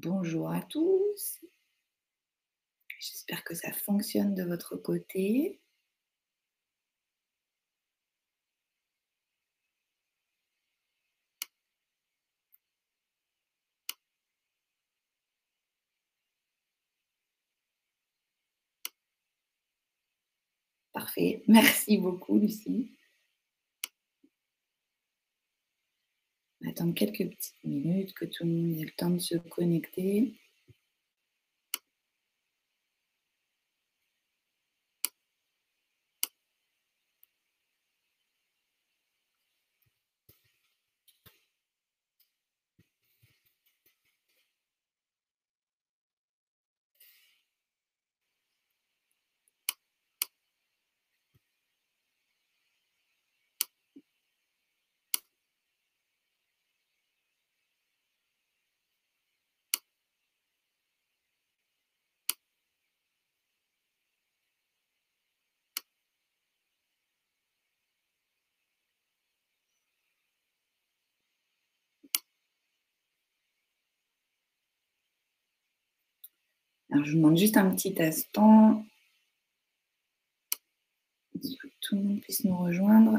Bonjour à tous. J'espère que ça fonctionne de votre côté. Parfait. Merci beaucoup, Lucie. On va attendre quelques petites minutes que tout le monde ait le temps de se connecter. Alors, je vous demande juste un petit instant pour que tout le monde puisse nous rejoindre.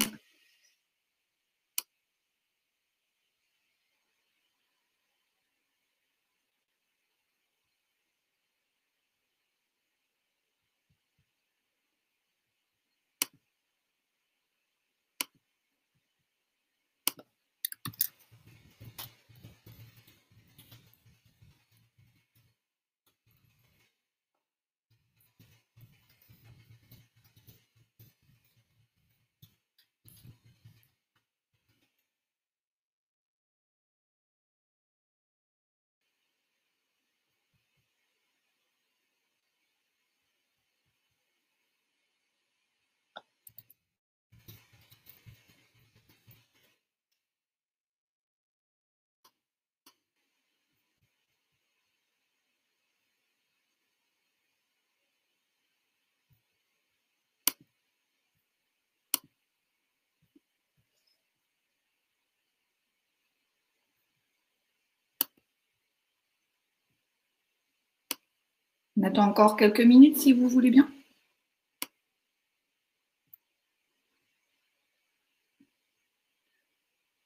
On attend encore quelques minutes si vous voulez bien.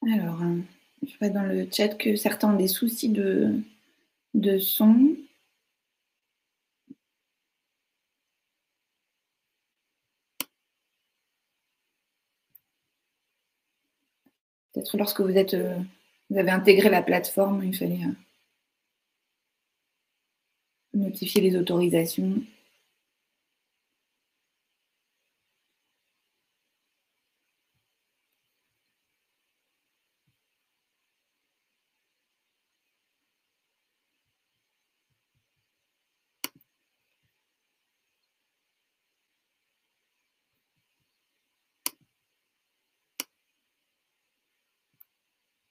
Alors, je vois dans le chat que certains ont des soucis de son. Peut-être lorsque vous avez intégré la plateforme, il fallait notifier les autorisations.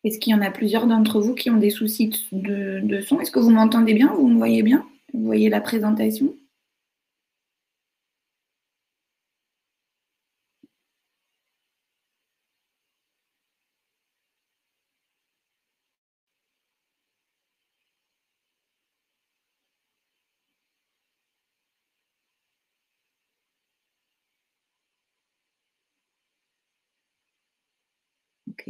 Est-ce qu'il y en a plusieurs d'entre vous qui ont des soucis de son? Est-ce que vous m'entendez bien? Vous me voyez bien? Vous voyez la présentation? Ok.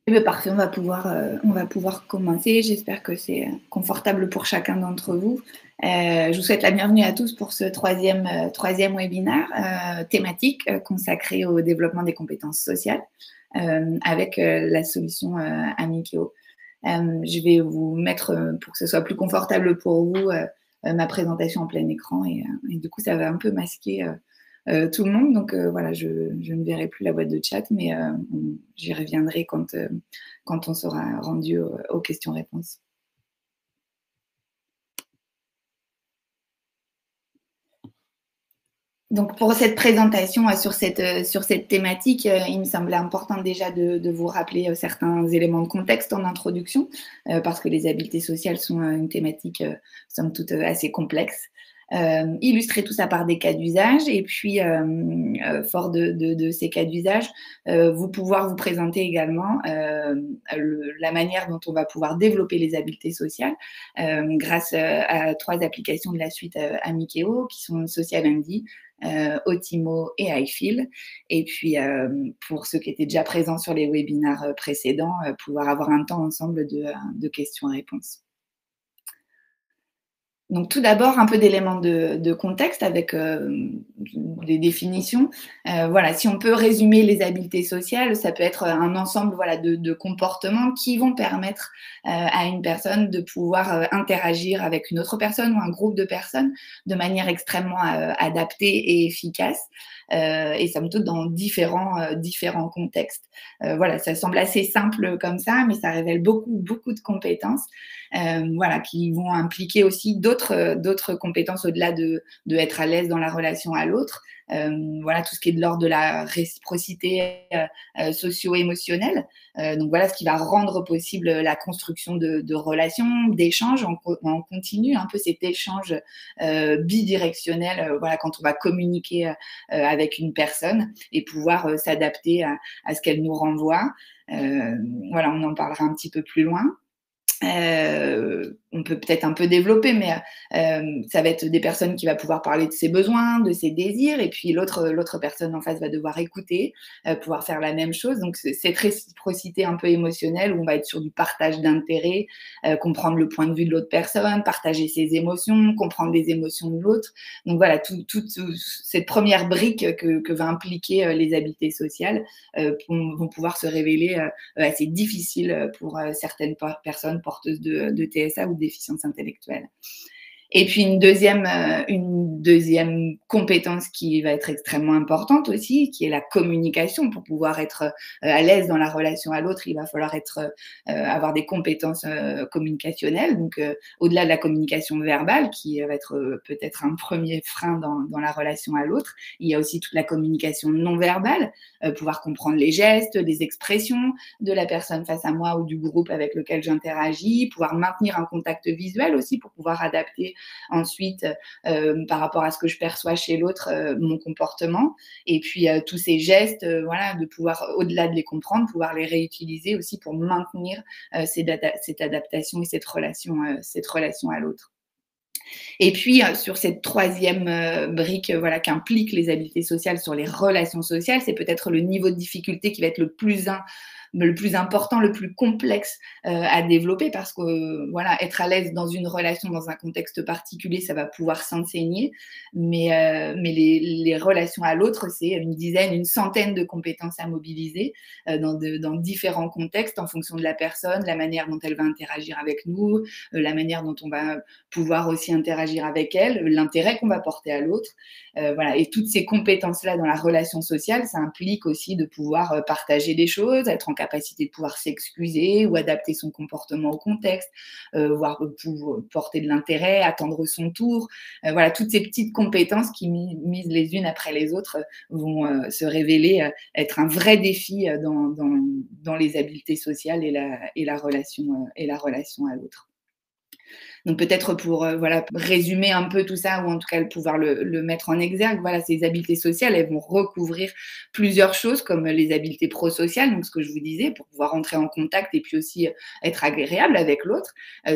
Eh bien, parfait, on va pouvoir commencer. J'espère que c'est confortable pour chacun d'entre vous. Je vous souhaite la bienvenue à tous pour ce troisième webinaire thématique consacré au développement des compétences sociales avec la solution Amikeo. Je vais vous mettre, pour que ce soit plus confortable pour vous, ma présentation en plein écran et du coup, ça va un peu masquer tout le monde. Donc voilà, je ne verrai plus la boîte de chat, mais j'y reviendrai quand on sera rendu aux questions-réponses. Donc, pour cette présentation sur cette thématique, il me semblait important déjà de vous rappeler certains éléments de contexte en introduction, parce que les habiletés sociales sont une thématique, somme toute, assez complexe. Illustrer tout ça par des cas d'usage et puis, fort de ces cas d'usage, pouvoir vous présenter également la manière dont on va pouvoir développer les habiletés sociales grâce à 3 applications de la suite Amikeo qui sont Social Andy, Otimo et iFeel. Et puis, pour ceux qui étaient déjà présents sur les webinaires précédents, pouvoir avoir un temps ensemble de questions-réponses. Donc tout d'abord, un peu d'éléments de contexte avec des définitions. Voilà, si on peut résumer les habiletés sociales, ça peut être un ensemble voilà, de comportements qui vont permettre à une personne de pouvoir interagir avec une autre personne ou un groupe de personnes de manière extrêmement adaptée et efficace. Et somme toute dans différents contextes. Voilà, ça semble assez simple comme ça, mais ça révèle beaucoup de compétences voilà, qui vont impliquer aussi d'autres compétences au-delà de être à l'aise dans la relation à l'autre. Voilà, tout ce qui est de l'ordre de la réciprocité socio-émotionnelle. Donc voilà ce qui va rendre possible la construction de relations, d'échanges en continu, un peu cet échange bidirectionnel, voilà, quand on va communiquer avec une personne et pouvoir s'adapter à ce qu'elle nous renvoie. Voilà, on en parlera un petit peu plus loin. On peut peut-être un peu développer, mais ça va être des personnes qui va pouvoir parler de ses besoins, de ses désirs, et puis l'autre personne en face va devoir écouter, pouvoir faire la même chose. Donc cette réciprocité un peu émotionnelle où on va être sur du partage d'intérêts, comprendre le point de vue de l'autre personne, partager ses émotions, comprendre les émotions de l'autre. Donc voilà, toute cette première brique que va impliquer les habiletés sociales vont pouvoir se révéler assez difficiles pour certaines personnes porteuses de TSA ou de déficience intellectuelle. Et puis une deuxième compétence qui va être extrêmement importante aussi, qui est la communication. Pour pouvoir être à l'aise dans la relation à l'autre, il va falloir avoir des compétences communicationnelles. Donc au-delà de la communication verbale, qui va être peut-être un premier frein dans la relation à l'autre, il y a aussi toute la communication non verbale, pouvoir comprendre les gestes, les expressions de la personne face à moi ou du groupe avec lequel j'interagis, pouvoir maintenir un contact visuel aussi pour pouvoir adapter ensuite par rapport à ce que je perçois chez l'autre, mon comportement. Et puis tous ces gestes, voilà, de pouvoir, au-delà de les comprendre, pouvoir les réutiliser aussi pour maintenir cette adaptation et cette relation à l'autre. Et puis, sur cette troisième brique voilà, qu'impliquent les habiletés sociales sur les relations sociales, c'est peut-être le niveau de difficulté qui va être le plus important, le plus complexe à développer parce que voilà, être à l'aise dans une relation, dans un contexte particulier, ça va pouvoir s'enseigner, mais les relations à l'autre, c'est une dizaine, une centaine de compétences à mobiliser dans différents contextes en fonction de la personne, la manière dont elle va interagir avec nous, la manière dont on va pouvoir aussi interagir avec elle, l'intérêt qu'on va porter à l'autre. Voilà. Et toutes ces compétences-là dans la relation sociale, ça implique aussi de pouvoir partager des choses, être en capacité de pouvoir s'excuser ou adapter son comportement au contexte, voire porter de l'intérêt, attendre son tour. Voilà, toutes ces petites compétences qui, mises les unes après les autres, vont se révéler être un vrai défi dans les habiletés sociales et la relation à l'autre. Donc peut-être pour voilà, résumer un peu tout ça, ou en tout cas pouvoir le mettre en exergue, voilà, ces habiletés sociales, elles vont recouvrir plusieurs choses comme les habiletés prosociales, donc ce que je vous disais, pour pouvoir entrer en contact et puis aussi être agréable avec l'autre.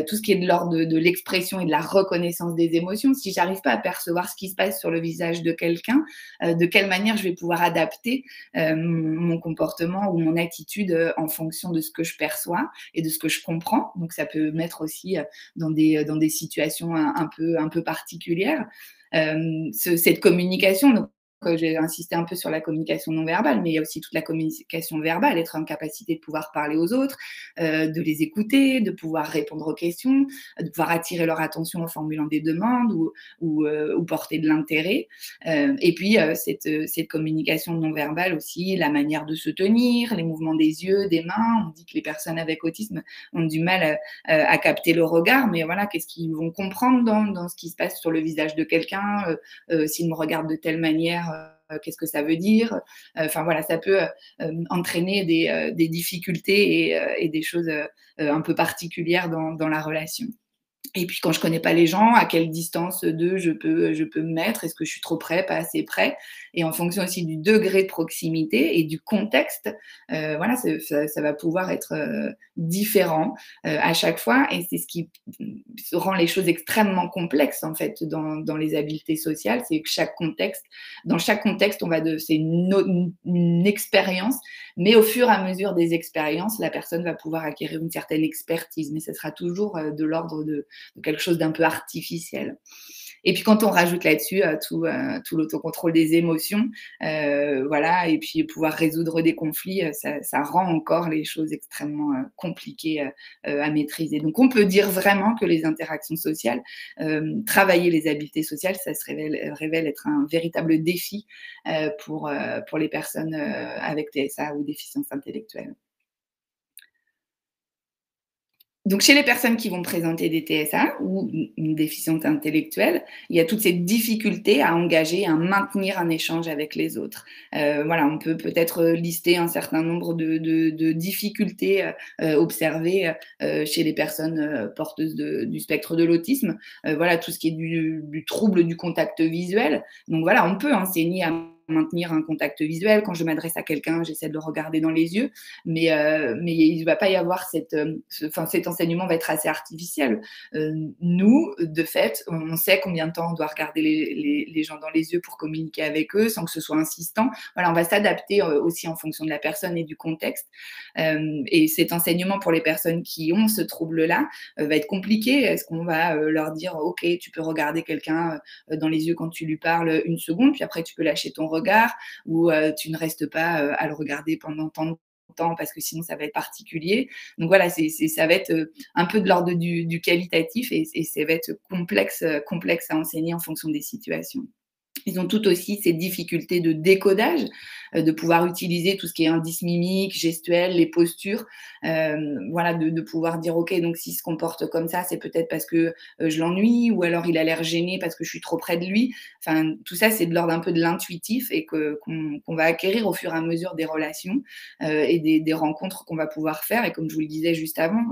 Tout ce qui est de l'ordre de l'expression et de la reconnaissance des émotions. Si j'arrive pas à percevoir ce qui se passe sur le visage de quelqu'un, de quelle manière je vais pouvoir adapter mon comportement ou mon attitude en fonction de ce que je perçois et de ce que je comprends. Donc ça peut mettre aussi dans des situations un peu particulières. Cette communication, donc, j'ai insisté un peu sur la communication non verbale, mais il y a aussi toute la communication verbale, être en capacité de pouvoir parler aux autres, de les écouter, de pouvoir répondre aux questions, de pouvoir attirer leur attention en formulant des demandes ou porter de l'intérêt. Et puis, cette communication non verbale aussi, la manière de se tenir, les mouvements des yeux, des mains. On dit que les personnes avec autisme ont du mal à capter le regard, mais voilà, qu'est-ce qu'ils vont comprendre dans ce qui se passe sur le visage de quelqu'un, s'il me regarde de telle manière, qu'est-ce que ça veut dire? Enfin voilà, ça peut entraîner des difficultés et des choses un peu particulières dans la relation. Et puis quand je connais pas les gens, à quelle distance d'eux je peux me mettre? Est-ce que je suis trop près, pas assez près? Et en fonction aussi du degré de proximité et du contexte, voilà, ça va pouvoir être différent à chaque fois. Et c'est ce qui rend les choses extrêmement complexes en fait dans les habiletés sociales, c'est que dans chaque contexte, c'est une expérience, mais au fur et à mesure des expériences, la personne va pouvoir acquérir une certaine expertise, mais ce sera toujours de l'ordre de quelque chose d'un peu artificiel. Et puis quand on rajoute là-dessus tout l'autocontrôle des émotions, voilà, et puis pouvoir résoudre des conflits, ça rend encore les choses extrêmement compliquées à maîtriser. Donc on peut dire vraiment que les interactions sociales, travailler les habiletés sociales, ça se révèle être un véritable défi pour les personnes avec TSA ou déficience intellectuelle. Donc, chez les personnes qui vont présenter des TSA ou une déficience intellectuelle, il y a toute cette difficulté à engager, à maintenir un échange avec les autres. Voilà, on peut peut-être lister un certain nombre de difficultés observées chez les personnes porteuses du spectre de l'autisme. Voilà, tout ce qui est du trouble du contact visuel. Donc voilà, on peut enseigner à maintenir un contact visuel. Quand je m'adresse à quelqu'un, j'essaie de le regarder dans les yeux, mais il ne va pas y avoir cet enseignement va être assez artificiel. Nous, de fait, on sait combien de temps on doit regarder les gens dans les yeux pour communiquer avec eux sans que ce soit insistant. Voilà, on va s'adapter aussi en fonction de la personne et du contexte. Et cet enseignement pour les personnes qui ont ce trouble-là va être compliqué. Est-ce qu'on va leur dire, OK, tu peux regarder quelqu'un dans les yeux quand tu lui parles une seconde, puis après tu peux lâcher ton regard, ou tu ne restes pas à le regarder pendant tant de temps parce que sinon ça va être particulier. Donc voilà, ça va être un peu de l'ordre du qualitatif et ça va être complexe à enseigner en fonction des situations. Ils ont tout aussi ces difficultés de décodage, de pouvoir utiliser tout ce qui est indice mimique, gestuel, les postures, voilà, de pouvoir dire OK, donc s'il se comporte comme ça, c'est peut-être parce que je l'ennuie, ou alors il a l'air gêné parce que je suis trop près de lui. Enfin, tout ça, c'est de l'ordre un peu de l'intuitif et qu'on va acquérir au fur et à mesure des relations et des rencontres qu'on va pouvoir faire. Et comme je vous le disais juste avant,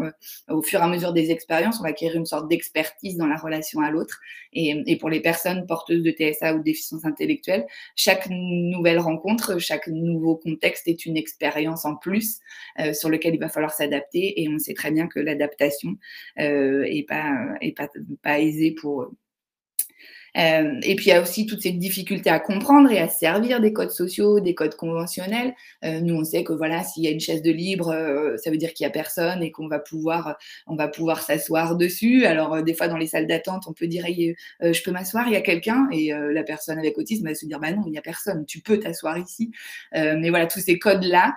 au fur et à mesure des expériences, on va acquérir une sorte d'expertise dans la relation à l'autre. Et pour les personnes porteuses de TSA ou de déficience intellectuelle, chaque nouvelle rencontre, chaque nouveau contexte est une expérience en plus sur lequel il va falloir s'adapter. Et on sait très bien que l'adaptation est pas aisée pour eux. Et puis il y a aussi toute cette difficulté à comprendre et à servir des codes sociaux, des codes conventionnels. Nous, on sait que voilà, s'il y a une chaise de libre, ça veut dire qu'il y a personne et qu'on va pouvoir s'asseoir dessus. Alors des fois dans les salles d'attente, on peut dire hey, je peux m'asseoir, il y a quelqu'un, et la personne avec autisme va se dire bah non, il n'y a personne, tu peux t'asseoir ici. Mais voilà, tous ces codes-là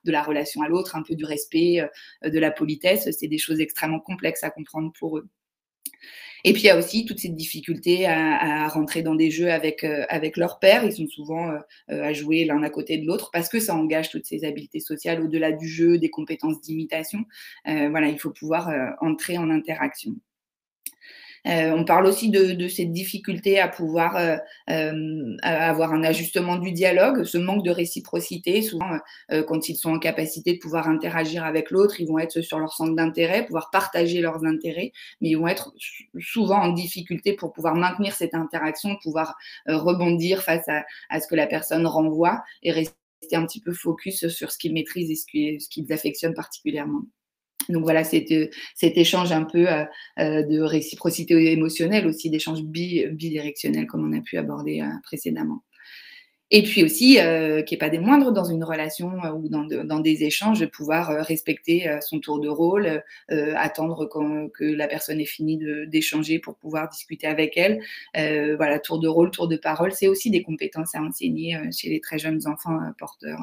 de la relation à l'autre, un peu du respect, de la politesse, c'est des choses extrêmement complexes à comprendre pour eux. Et puis il y a aussi toute cette difficulté à rentrer dans des jeux avec leur père. Ils sont souvent à jouer l'un à côté de l'autre parce que ça engage toutes ces habiletés sociales au-delà du jeu, des compétences d'imitation. Voilà, il faut pouvoir entrer en interaction. On parle aussi de cette difficulté à pouvoir à avoir un ajustement du dialogue, ce manque de réciprocité. Souvent, quand ils sont en capacité de pouvoir interagir avec l'autre, ils vont être sur leur centre d'intérêt, pouvoir partager leurs intérêts, mais ils vont être souvent en difficulté pour pouvoir maintenir cette interaction, pouvoir rebondir face à ce que la personne renvoie et rester un petit peu focus sur ce qu'ils maîtrisent et ce qu'ils affectionnent particulièrement. Donc voilà, cet échange un peu de réciprocité émotionnelle, aussi d'échange bidirectionnel comme on a pu aborder précédemment. Et puis aussi, qui est pas des moindres, dans une relation ou dans des échanges, de pouvoir respecter son tour de rôle, attendre que la personne ait fini d'échanger pour pouvoir discuter avec elle. Voilà, tour de rôle, tour de parole, c'est aussi des compétences à enseigner chez les très jeunes enfants porteurs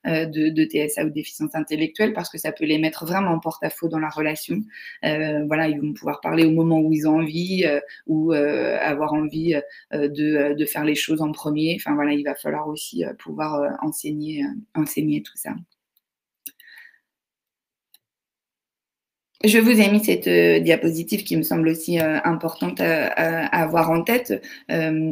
de TSA ou de déficience intellectuelle, parce que ça peut les mettre vraiment en porte-à-faux dans la relation. Voilà, ils vont pouvoir parler au moment où ils ont envie ou avoir envie de faire les choses en premier. Enfin voilà, il va falloir aussi pouvoir enseigner tout ça. Je vous ai mis cette diapositive qui me semble aussi importante à avoir en tête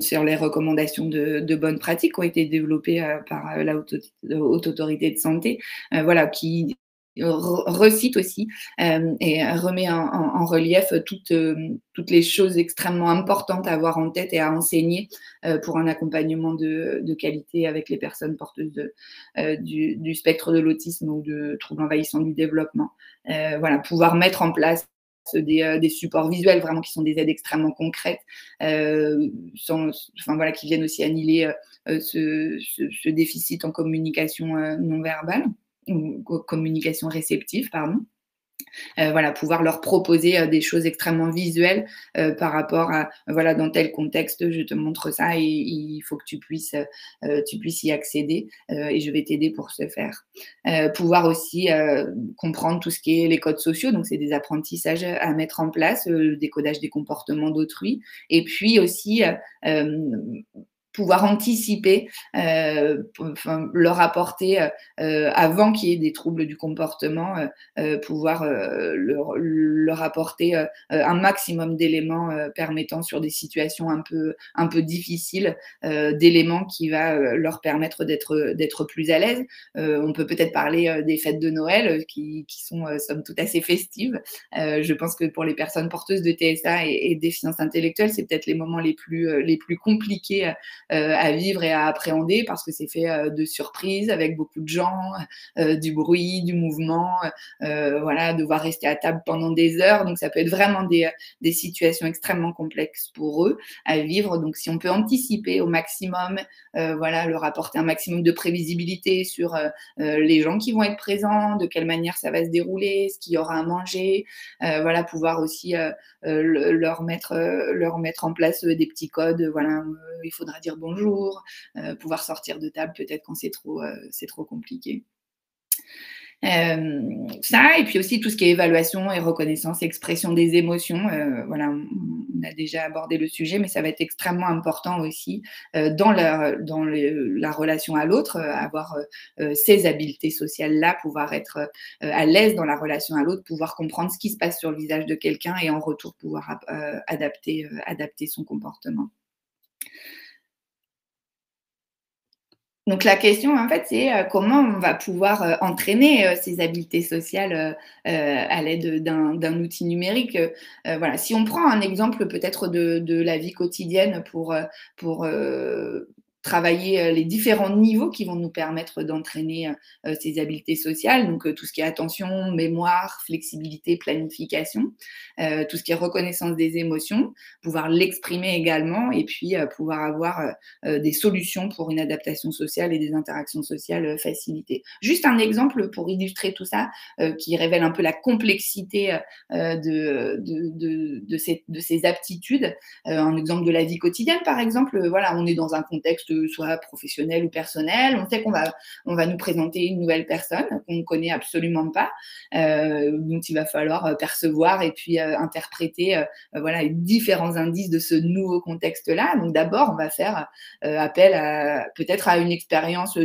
sur les recommandations de bonnes pratiques qui ont été développées par la Haute Autorité de Santé, voilà, qui recite aussi et remet en relief toutes les choses extrêmement importantes à avoir en tête et à enseigner pour un accompagnement de qualité avec les personnes porteuses du spectre de l'autisme ou de troubles envahissants du développement. Voilà, pouvoir mettre en place des supports visuels vraiment qui sont des aides extrêmement concrètes, enfin, voilà, qui viennent aussi annihiler ce déficit en communication non verbale ou communication réceptive, pardon. Voilà, pouvoir leur proposer des choses extrêmement visuelles par rapport à, voilà, dans tel contexte, je te montre ça et il faut que tu puisses y accéder et je vais t'aider pour ce faire. Pouvoir aussi comprendre tout ce qui est les codes sociaux, donc c'est des apprentissages à mettre en place, le décodage des comportements d'autrui et puis aussi pouvoir anticiper, enfin, leur apporter, avant qu'il y ait des troubles du comportement, pouvoir leur apporter un maximum d'éléments permettant sur des situations un peu difficiles, d'éléments qui va leur permettre d'être plus à l'aise. On peut peut-être parler des fêtes de Noël qui sont somme toute assez festives. Je pense que pour les personnes porteuses de TSA et déficience intellectuelle, c'est peut-être les moments les plus compliqués à vivre et à appréhender parce que c'est fait de surprises avec beaucoup de gens, du bruit, du mouvement, voilà, devoir rester à table pendant des heures. Donc ça peut être vraiment des situations extrêmement complexes pour eux à vivre. Donc si on peut anticiper au maximum, voilà, leur apporter un maximum de prévisibilité sur les gens qui vont être présents, de quelle manière ça va se dérouler, ce qu'il y aura à manger, voilà, pouvoir aussi leur mettre en place des petits codes, voilà, il faudra dire bonjour, pouvoir sortir de table peut-être quand c'est trop compliqué. Ça et puis aussi tout ce qui est évaluation et reconnaissance, expression des émotions, voilà, on a déjà abordé le sujet, mais ça va être extrêmement important aussi, la relation à l'autre, avoir, ces habiletés sociales-là, pouvoir être, à l'aise dans la relation à l'autre, pouvoir comprendre ce qui se passe sur le visage de quelqu'un et en retour pouvoir adapter son comportement. Donc la question, en fait, c'est, comment on va pouvoir, entraîner, ces habiletés sociales, à l'aide d'un outil numérique, voilà. Si on prend un exemple peut-être de la vie quotidienne pour travailler, les différents niveaux qui vont nous permettre d'entraîner, ces habiletés sociales, donc tout ce qui est attention, mémoire, flexibilité, planification, tout ce qui est reconnaissance des émotions, pouvoir l'exprimer également et puis, pouvoir avoir, des solutions pour une adaptation sociale et des interactions sociales facilitées. Juste un exemple pour illustrer tout ça, qui révèle un peu la complexité de ces aptitudes. Un exemple de la vie quotidienne, par exemple, voilà, on est dans un contexte soit professionnel ou personnel, on sait on va nous présenter une nouvelle personne qu'on ne connaît absolument pas, dont il va falloir percevoir et puis interpréter voilà, différents indices de ce nouveau contexte-là. Donc d'abord, on va faire appel peut-être à une expérience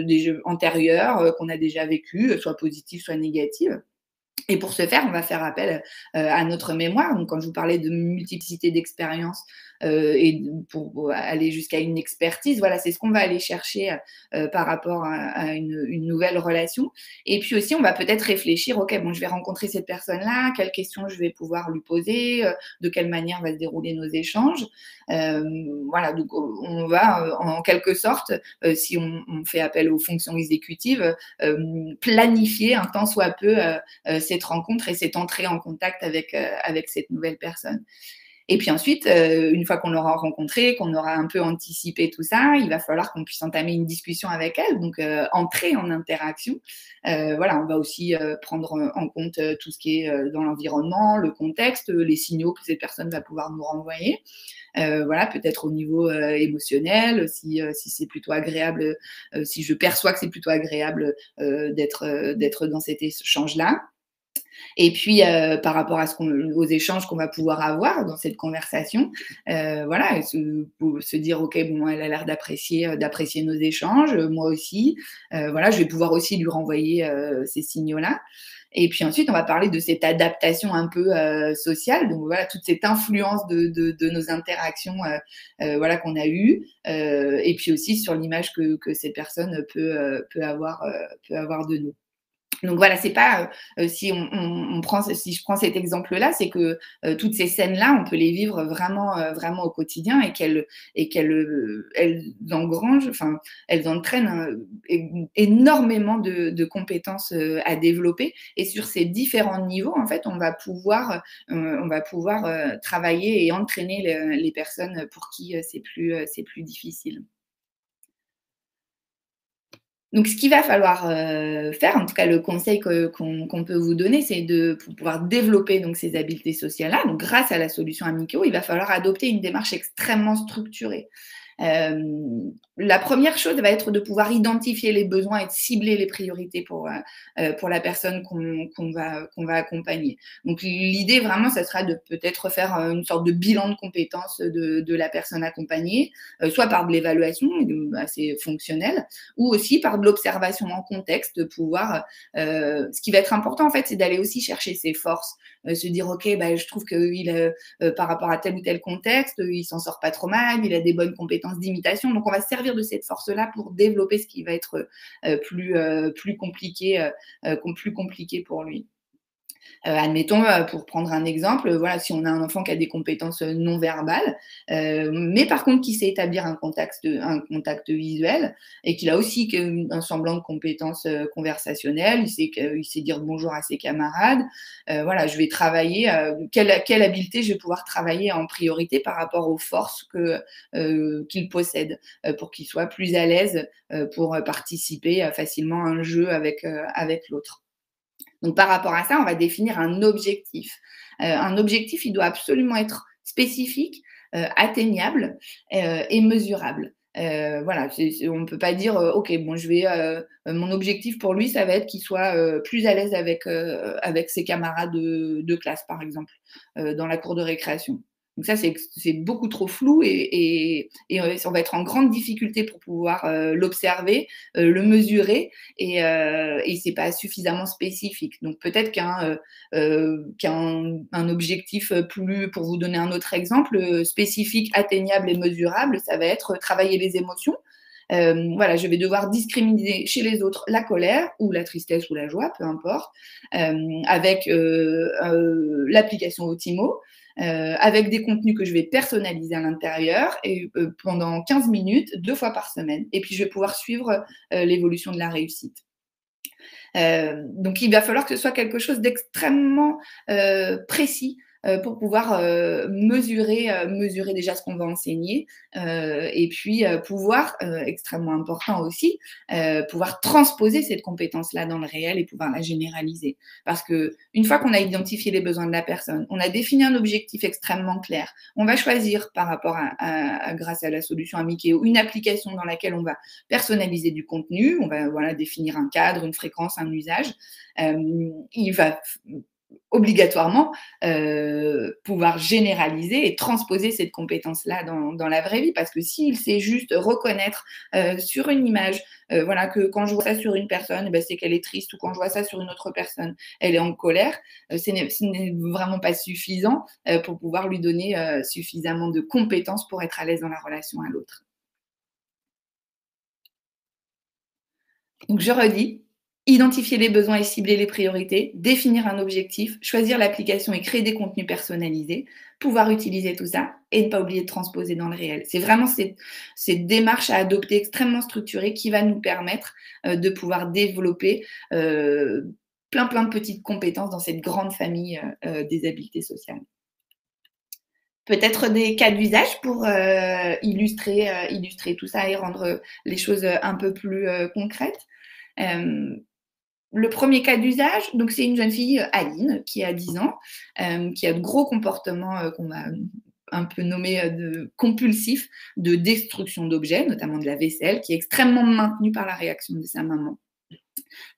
antérieure qu'on a déjà vécue, soit positive, soit négative. Et pour ce faire, on va faire appel à notre mémoire. Donc, quand je vous parlais de multiplicité d'expériences et pour aller jusqu'à une expertise, voilà, c'est ce qu'on va aller chercher par rapport à une nouvelle relation. Et puis aussi, on va peut-être réfléchir, OK, bon, je vais rencontrer cette personne-là, quelles questions je vais pouvoir lui poser, de quelle manière va se dérouler nos échanges. Voilà, donc on va en quelque sorte, si on fait appel aux fonctions exécutives, planifier un tant soit peu cette rencontre et cette entrée en contact avec cette nouvelle personne. Et puis ensuite, une fois qu'on l'aura rencontrée, qu'on aura un peu anticipé tout ça, il va falloir qu'on puisse entamer une discussion avec elle, donc entrer en interaction. Voilà, on va aussi prendre en compte tout ce qui est dans l'environnement, le contexte, les signaux que cette personne va pouvoir nous renvoyer. Voilà, peut-être au niveau émotionnel, si c'est plutôt agréable, si je perçois que c'est plutôt agréable d'être dans cet échange-là. Et puis, par rapport aux échanges qu'on va pouvoir avoir dans cette conversation, voilà, se dire, OK, bon, elle a l'air d'apprécier nos échanges, moi aussi. Voilà, je vais pouvoir aussi lui renvoyer ces signaux-là. Et puis ensuite, on va parler de cette adaptation un peu sociale. Donc voilà, toute cette influence de nos interactions voilà, qu'on a eues. Et puis aussi sur l'image que cette personne peut avoir de nous. Donc voilà, c'est pas si je prends cet exemple-là, c'est que toutes ces scènes-là, on peut les vivre vraiment au quotidien et elles engrangent, enfin elles entraînent énormément de compétences à développer. Et sur ces différents niveaux, en fait, on va pouvoir travailler et entraîner les personnes pour qui c'est plus difficile. Donc, ce qu'il va falloir faire, en tout cas le conseil qu'on peut vous donner, c'est pour pouvoir développer donc ces habiletés sociales-là. Donc, grâce à la solution Amico, il va falloir adopter une démarche extrêmement structurée. La première chose va être de pouvoir identifier les besoins et de cibler les priorités pour la personne qu'on va accompagner. Donc l'idée vraiment, ça sera de peut-être faire une sorte de bilan de compétences de la personne accompagnée, soit par de l'évaluation assez fonctionnelle, ou aussi par de l'observation en contexte, de pouvoir. Ce qui va être important en fait, c'est d'aller aussi chercher ses forces, se dire ok, bah, je trouve qu'il par rapport à tel ou tel contexte, il s'en sort pas trop mal, il a des bonnes compétences d'imitation. Donc, on va se servir de cette force-là pour développer ce qui va être plus compliqué pour lui. Admettons, pour prendre un exemple, voilà, si on a un enfant qui a des compétences non verbales, mais par contre qui sait établir un contact visuel et qu'il a aussi un semblant de compétences conversationnelles, il sait dire bonjour à ses camarades. Voilà, je vais travailler, quelle habileté je vais pouvoir travailler en priorité par rapport aux forces qu'il possède, pour qu'il soit plus à l'aise pour participer facilement à un jeu avec l'autre. Donc, par rapport à ça, on va définir un objectif. Un objectif, il doit absolument être spécifique, atteignable et mesurable. Voilà, on ne peut pas dire, OK, bon, mon objectif pour lui, ça va être qu'il soit plus à l'aise avec ses camarades de classe, par exemple, dans la cour de récréation. Donc ça, c'est beaucoup trop flou et on va être en grande difficulté pour pouvoir l'observer, le mesurer et c'est pas suffisamment spécifique. Donc peut-être qu'un objectif pour vous donner un autre exemple, spécifique, atteignable et mesurable, ça va être travailler les émotions. Voilà, je vais devoir discriminer chez les autres la colère ou la tristesse ou la joie, peu importe, avec l'application Otimo. Avec des contenus que je vais personnaliser à l'intérieur et pendant 15 minutes, 2 fois par semaine. Et puis, je vais pouvoir suivre l'évolution de la réussite. Donc, il va falloir que ce soit quelque chose d'extrêmement précis pour pouvoir mesurer déjà ce qu'on va enseigner et puis pouvoir, extrêmement important aussi, pouvoir transposer cette compétence-là dans le réel et pouvoir la généraliser. Parce qu'une fois qu'on a identifié les besoins de la personne, on a défini un objectif extrêmement clair, on va choisir par rapport grâce à la solution Amikeo, une application dans laquelle on va personnaliser du contenu, on va définir un cadre, une fréquence, un usage. Il va obligatoirement pouvoir généraliser et transposer cette compétence-là dans la vraie vie. Parce que s'il sait juste reconnaître sur une image, voilà, que quand je vois ça sur une personne, c'est qu'elle est triste, ou quand je vois ça sur une autre personne, elle est en colère, ce n'est vraiment pas suffisant pour pouvoir lui donner suffisamment de compétences pour être à l'aise dans la relation à l'autre. Donc, je redis, identifier les besoins et cibler les priorités, définir un objectif, choisir l'application et créer des contenus personnalisés, pouvoir utiliser tout ça et ne pas oublier de transposer dans le réel. C'est vraiment cette démarche à adopter extrêmement structurée qui va nous permettre de pouvoir développer plein de petites compétences dans cette grande famille des habiletés sociales. Peut-être des cas d'usage pour illustrer tout ça et rendre les choses un peu plus concrètes. Le premier cas d'usage, donc c'est une jeune fille, Aline, qui a 10 ans, qui a de gros comportements qu'on va un peu nommer de compulsifs, de destruction d'objets, notamment de la vaisselle, qui est extrêmement maintenue par la réaction de sa maman.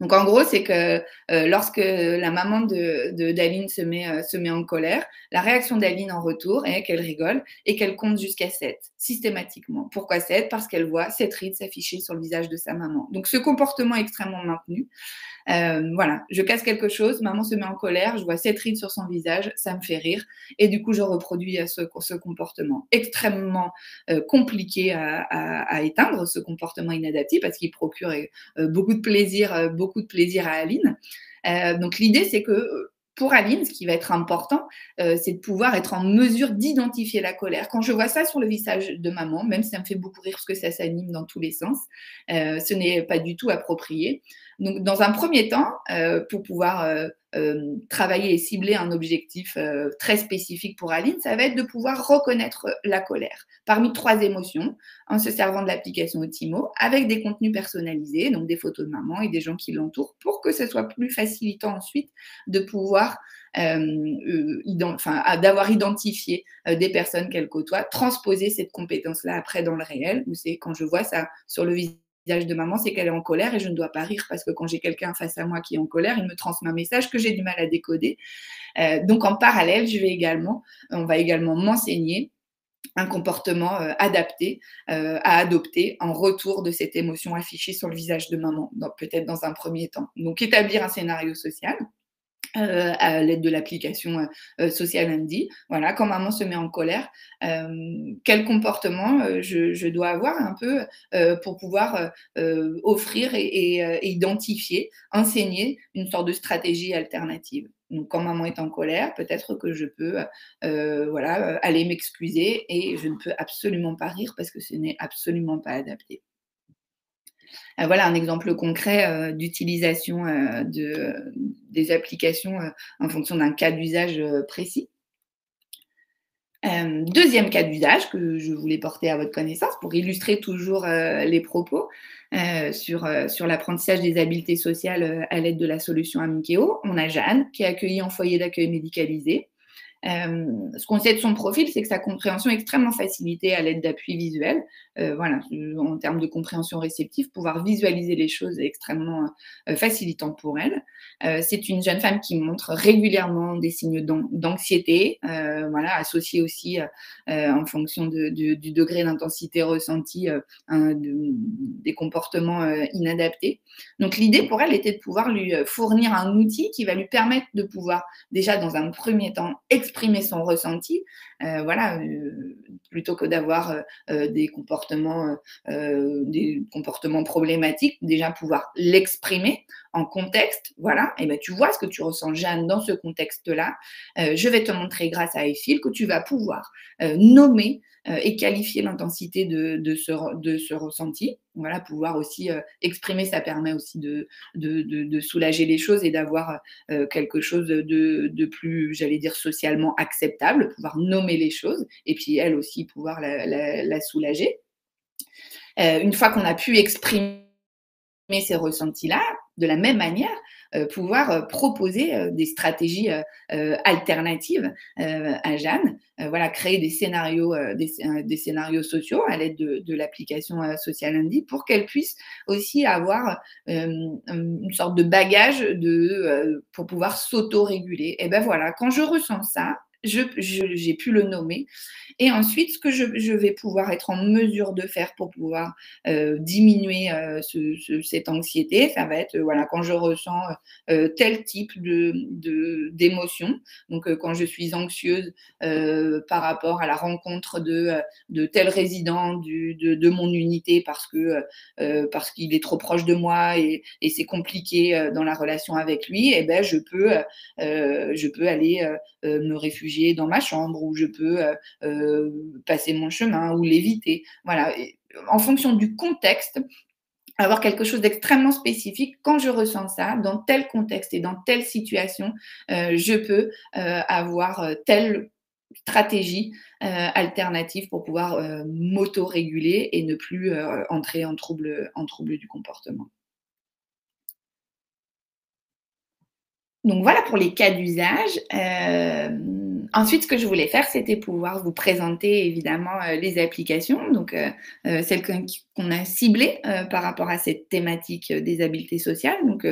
Donc en gros, c'est que lorsque la maman d'Aline se met en colère, la réaction d'Aline en retour est qu'elle rigole et qu'elle compte jusqu'à 7, systématiquement. Pourquoi 7? Parce qu'elle voit 7 rides s'afficher sur le visage de sa maman. Donc ce comportement est extrêmement maintenu. Voilà, je casse quelque chose, maman se met en colère, je vois 7 rides sur son visage, ça me fait rire et du coup je reproduis ce comportement extrêmement compliqué à éteindre, ce comportement inadapté parce qu'il procure beaucoup de plaisir à Aline. Donc l'idée c'est que pour Aline, ce qui va être important, c'est de pouvoir être en mesure d'identifier la colère. Quand je vois ça sur le visage de maman, même si ça me fait beaucoup rire parce que ça s'anime dans tous les sens, ce n'est pas du tout approprié. Donc, dans un premier temps, pour pouvoir travailler et cibler un objectif très spécifique pour Aline, ça va être de pouvoir reconnaître la colère parmi 3 émotions en se servant de l'application Otimo avec des contenus personnalisés, donc des photos de maman et des gens qui l'entourent pour que ce soit plus facilitant ensuite de pouvoir d'avoir identifié des personnes qu'elle côtoie, transposer cette compétence-là après dans le réel, où c'est quand je vois ça sur le visage de maman, c'est qu'elle est en colère et je ne dois pas rire parce que quand j'ai quelqu'un face à moi qui est en colère, il me transmet un message que j'ai du mal à décoder. Donc en parallèle, on va également m'enseigner un comportement adapté à adopter en retour de cette émotion affichée sur le visage de maman, peut-être dans un premier temps. Donc établir un scénario social. À l'aide de l'application Social Andy. Voilà, quand maman se met en colère, quel comportement je dois avoir un peu pour pouvoir offrir et identifier, enseigner une sorte de stratégie alternative. Donc, quand maman est en colère, peut-être que je peux aller m'excuser et je ne peux absolument pas rire parce que ce n'est absolument pas adapté. Voilà un exemple concret d'utilisation des applications en fonction d'un cas d'usage précis. Deuxième cas d'usage que je voulais porter à votre connaissance pour illustrer toujours les propos sur l'apprentissage des habiletés sociales à l'aide de la solution Amikeo. On a Jeanne qui est accueillie en foyer d'accueil médicalisé. Ce qu'on sait de son profil, c'est que sa compréhension est extrêmement facilitée à l'aide d'appuis visuels. En termes de compréhension réceptive, pouvoir visualiser les choses est extrêmement facilitant pour elle. C'est une jeune femme qui montre régulièrement des signes d'anxiété, associés aussi en fonction du degré d'intensité ressenti des comportements inadaptés. Donc l'idée pour elle était de pouvoir lui fournir un outil qui va lui permettre de pouvoir déjà dans un premier temps exprimer son ressenti, plutôt que d'avoir des comportements problématiques, déjà pouvoir l'exprimer en contexte, voilà, et ben tu vois ce que tu ressens, Jeanne, dans ce contexte-là. Je vais te montrer grâce à Eiffel que tu vas pouvoir nommer et qualifier l'intensité de ce ressenti. Voilà, pouvoir aussi exprimer, ça permet aussi de soulager les choses et d'avoir quelque chose de plus, j'allais dire, socialement acceptable, pouvoir nommer les choses et puis elle aussi pouvoir la soulager. Une fois qu'on a pu exprimer ces ressentis-là, de la même manière, pouvoir proposer des stratégies alternatives à Jeanne. Créer des scénarios sociaux à l'aide de l'application Social Andy pour qu'elle puisse aussi avoir une sorte de bagage pour pouvoir s'auto-réguler. Et ben voilà, quand je ressens ça, j'ai pu le nommer. Et ensuite, ce que je vais pouvoir être en mesure de faire pour pouvoir diminuer cette anxiété, ça va être quand je ressens tel type d'émotion. Donc, quand je suis anxieuse par rapport à la rencontre de tel résident de mon unité parce qu'il est trop proche de moi et c'est compliqué dans la relation avec lui, et ben je peux aller me réfugier dans ma chambre ou je peux passer mon chemin ou l'éviter. Voilà. Et en fonction du contexte, avoir quelque chose d'extrêmement spécifique. Quand je ressens ça, dans tel contexte et dans telle situation, je peux avoir tel stratégies alternatives pour pouvoir m'auto-réguler et ne plus entrer en trouble du comportement. Donc voilà pour les cas d'usage. Ensuite, ce que je voulais faire, c'était pouvoir vous présenter évidemment les applications, donc celles qu'on a ciblées par rapport à cette thématique des habiletés sociales, donc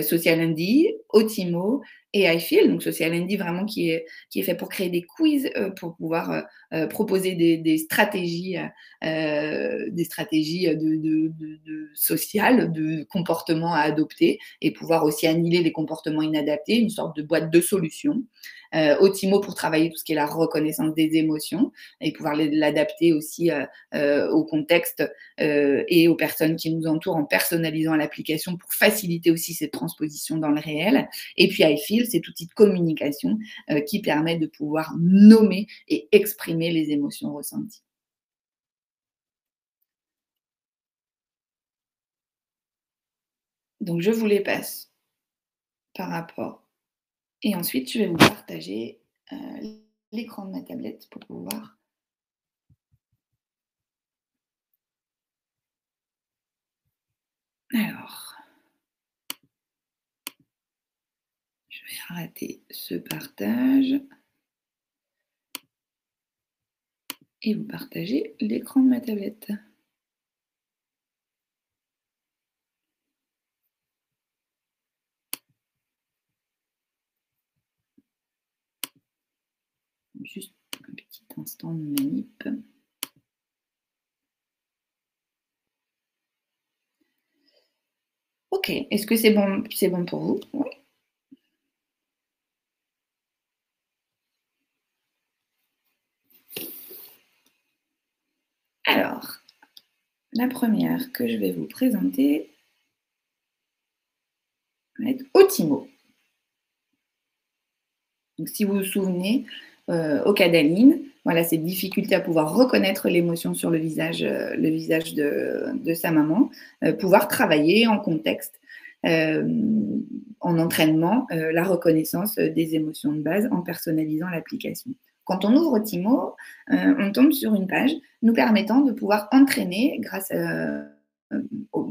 Social Andy, Otimo et iFeel. Donc Social Andy vraiment qui est fait pour créer des quiz, pour pouvoir proposer des stratégies de sociales, de comportements à adopter et pouvoir aussi annihiler les comportements inadaptés, une sorte de boîte de solutions. Otimo pour travailler tout ce qui est la reconnaissance des émotions et pouvoir l'adapter aussi au contexte et aux personnes qui nous entourent en personnalisant l'application pour faciliter aussi cette transposition dans le réel. Et puis iFeel, cet outil de communication qui permet de pouvoir nommer et exprimer les émotions ressenties. Donc je vous les passe par rapport. Et ensuite, je vais vous partager l'écran de ma tablette pour pouvoir. Alors, je vais arrêter ce partage et vous partager l'écran de ma tablette. Juste un petit instant de manip. Ok, est-ce que c'est bon pour vous? Oui. Alors, la première que je vais vous présenter va être Otimo. Donc, si vous vous souvenez, au cas d'Aline, voilà, cette difficulté à pouvoir reconnaître l'émotion sur le visage de sa maman, pouvoir travailler en contexte, en entraînement, la reconnaissance des émotions de base en personnalisant l'application. Quand on ouvre Otimo, on tombe sur une page nous permettant de pouvoir entraîner,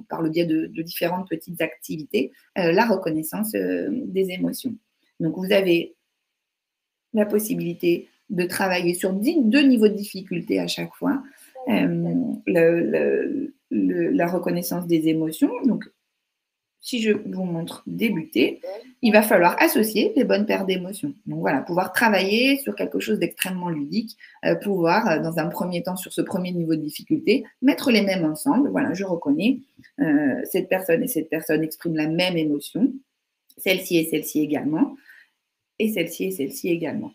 par le biais de différentes petites activités, la reconnaissance des émotions. Donc, vous avez la possibilité de travailler sur deux niveaux de difficulté à chaque fois. La reconnaissance des émotions. Donc, si je vous montre débuter, il va falloir associer les bonnes paires d'émotions. Donc voilà, pouvoir travailler sur quelque chose d'extrêmement ludique, pouvoir, dans un premier temps, sur ce premier niveau de difficulté, mettre les mêmes ensemble. Voilà, je reconnais, cette personne et cette personne expriment la même émotion, celle-ci et celle-ci également, et celle-ci et celle-ci également.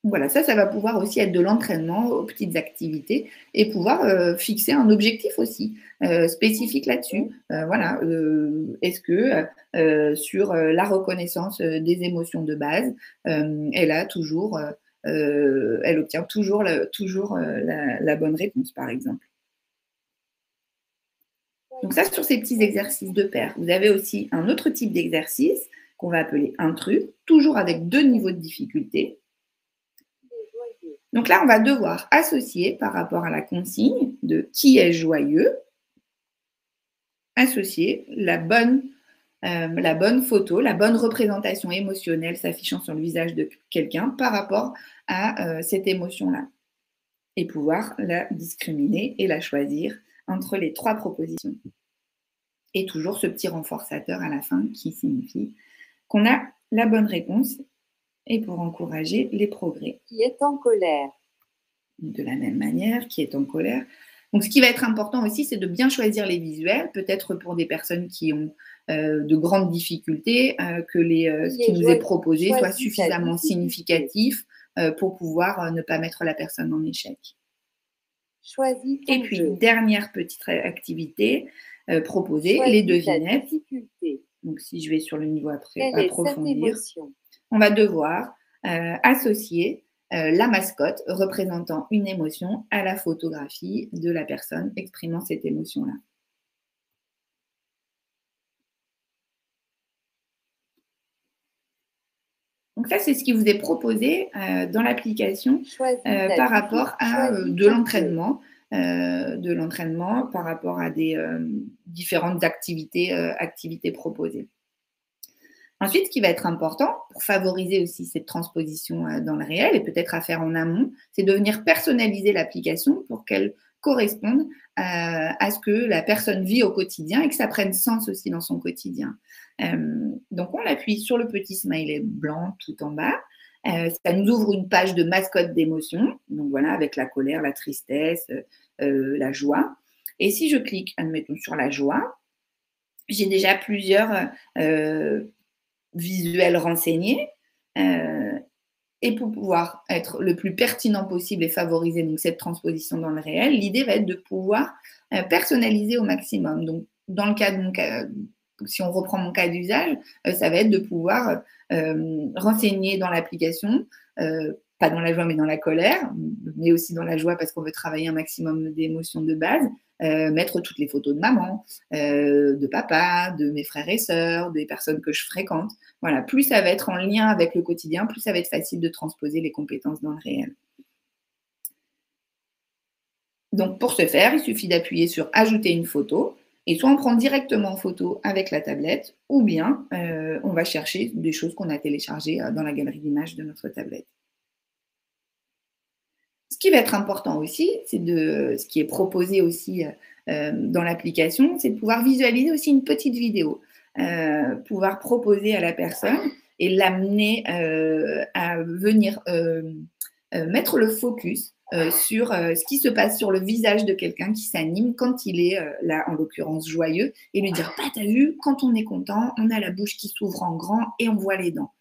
Voilà, ça va pouvoir aussi être de l'entraînement aux petites activités et pouvoir fixer un objectif aussi spécifique là-dessus. Voilà, est-ce que sur la reconnaissance des émotions de base, elle obtient toujours la bonne réponse, par exemple. Donc ça, sur ces petits exercices de paire. Vous avez aussi un autre type d'exercice qu'on va appeler intrus, toujours avec deux niveaux de difficulté. Donc là, on va devoir associer par rapport à la consigne de qui est joyeux, associer la bonne photo, la bonne représentation émotionnelle s'affichant sur le visage de quelqu'un par rapport à cette émotion-là. Et pouvoir la discriminer et la choisir entre les trois propositions. Et toujours ce petit renforçateur à la fin qui signifie qu'on a la bonne réponse et pour encourager les progrès. Qui est en colère. De la même manière, qui est en colère. Donc, ce qui va être important aussi, c'est de bien choisir les visuels, peut-être pour des personnes qui ont de grandes difficultés, que ce qui nous est proposé soit suffisamment significatif pour pouvoir ne pas mettre la personne en échec. Et puis, dernière petite activité proposée, les devinettes. Donc, si je vais sur le niveau approfondir, on va devoir associer la mascotte représentant une émotion à la photographie de la personne exprimant cette émotion-là. Donc Donc ça, c'est ce qui vous est proposé dans l'application par rapport à de l'entraînement par rapport à des différentes activités proposées. Ensuite, ce qui va être important pour favoriser aussi cette transposition dans le réel et peut-être à faire en amont, c'est de venir personnaliser l'application pour qu'elle corresponde à ce que la personne vit au quotidien et que ça prenne sens aussi dans son quotidien. Donc, on appuie sur le petit smiley blanc tout en bas. Ça nous ouvre une page de mascotte d'émotions, donc voilà, avec la colère, la tristesse, la joie. Et si je clique, admettons, sur la joie, j'ai déjà plusieurs visuels renseignés. Et pour pouvoir être le plus pertinent possible et favoriser donc, cette transposition dans le réel, l'idée va être de pouvoir personnaliser au maximum. Donc, dans le cas de mon cas, si on reprend mon cas d'usage, ça va être de pouvoir renseigner dans l'application, pas dans la joie mais dans la colère, mais aussi dans la joie parce qu'on veut travailler un maximum d'émotions de base, mettre toutes les photos de maman, de papa, de mes frères et sœurs, des personnes que je fréquente. Voilà, plus ça va être en lien avec le quotidien, plus ça va être facile de transposer les compétences dans le réel. Donc, pour ce faire, il suffit d'appuyer sur « Ajouter une photo ». Et soit on prend directement en photo avec la tablette, ou bien on va chercher des choses qu'on a téléchargées dans la galerie d'images de notre tablette. Ce qui va être important aussi, c'est ce qui est proposé aussi dans l'application, c'est de pouvoir visualiser aussi une petite vidéo, pouvoir proposer à la personne et l'amener à venir mettre le focus sur ce qui se passe sur le visage de quelqu'un qui s'anime quand il est là, en l'occurrence, joyeux, et lui dire, bah, t'as vu, quand on est content, on a la bouche qui s'ouvre en grand et on voit les dents.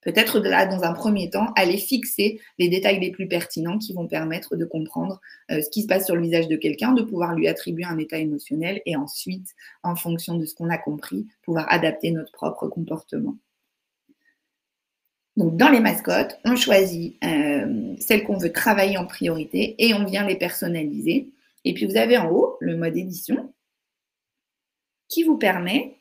Peut-être là, dans un premier temps, aller fixer les détails les plus pertinents qui vont permettre de comprendre ce qui se passe sur le visage de quelqu'un, de pouvoir lui attribuer un état émotionnel et ensuite, en fonction de ce qu'on a compris, pouvoir adapter notre propre comportement. Donc, dans les mascottes, on choisit celles qu'on veut travailler en priorité et on vient les personnaliser. Et puis, vous avez en haut le mode édition qui vous permet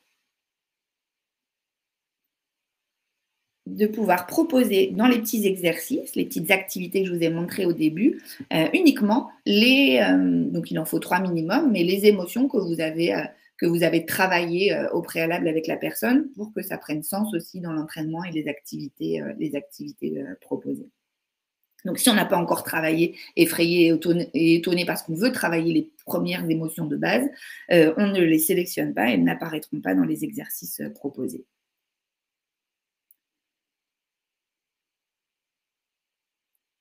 de pouvoir proposer dans les petits exercices, les petites activités que je vous ai montrées au début, uniquement donc il en faut 3 minimum, mais les émotions que vous avez travaillées au préalable avec la personne pour que ça prenne sens aussi dans l'entraînement et les activités proposées. Donc, si on n'a pas encore travaillé, effrayé et étonné parce qu'on veut travailler les premières émotions de base, on ne les sélectionne pas et elles n'apparaîtront pas dans les exercices proposés.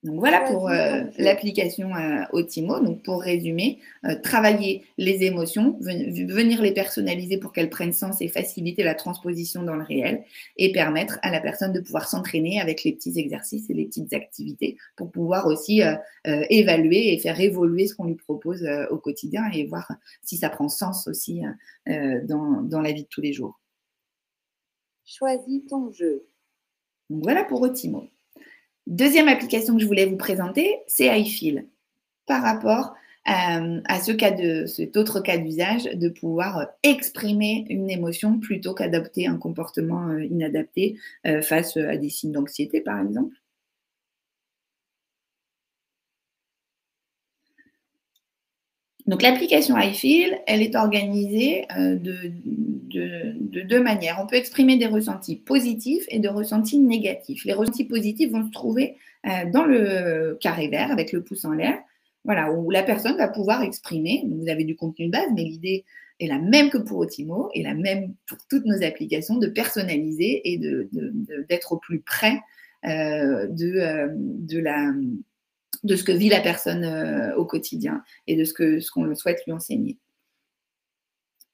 Donc voilà pour l'application Otimo. Donc pour résumer, travailler les émotions, venir les personnaliser pour qu'elles prennent sens et faciliter la transposition dans le réel et permettre à la personne de pouvoir s'entraîner avec les petits exercices et les petites activités pour pouvoir aussi évaluer et faire évoluer ce qu'on lui propose au quotidien et voir si ça prend sens aussi dans la vie de tous les jours. Choisis ton jeu. Donc voilà pour Otimo. Deuxième application que je voulais vous présenter, c'est iFeel. Par rapport à cet autre cas d'usage, de pouvoir exprimer une émotion plutôt qu'adopter un comportement inadapté face à des signes d'anxiété, par exemple. Donc, l'application iFeel, elle est organisée de 2 manières. On peut exprimer des ressentis positifs et des ressentis négatifs. Les ressentis positifs vont se trouver dans le carré vert avec le pouce en l'air, voilà, où la personne va pouvoir exprimer. Vous avez du contenu de base, mais l'idée est la même que pour Otimo et la même pour toutes nos applications, de personnaliser et d'être au plus près de ce que vit la personne au quotidien et de ce qu'on souhaite lui enseigner.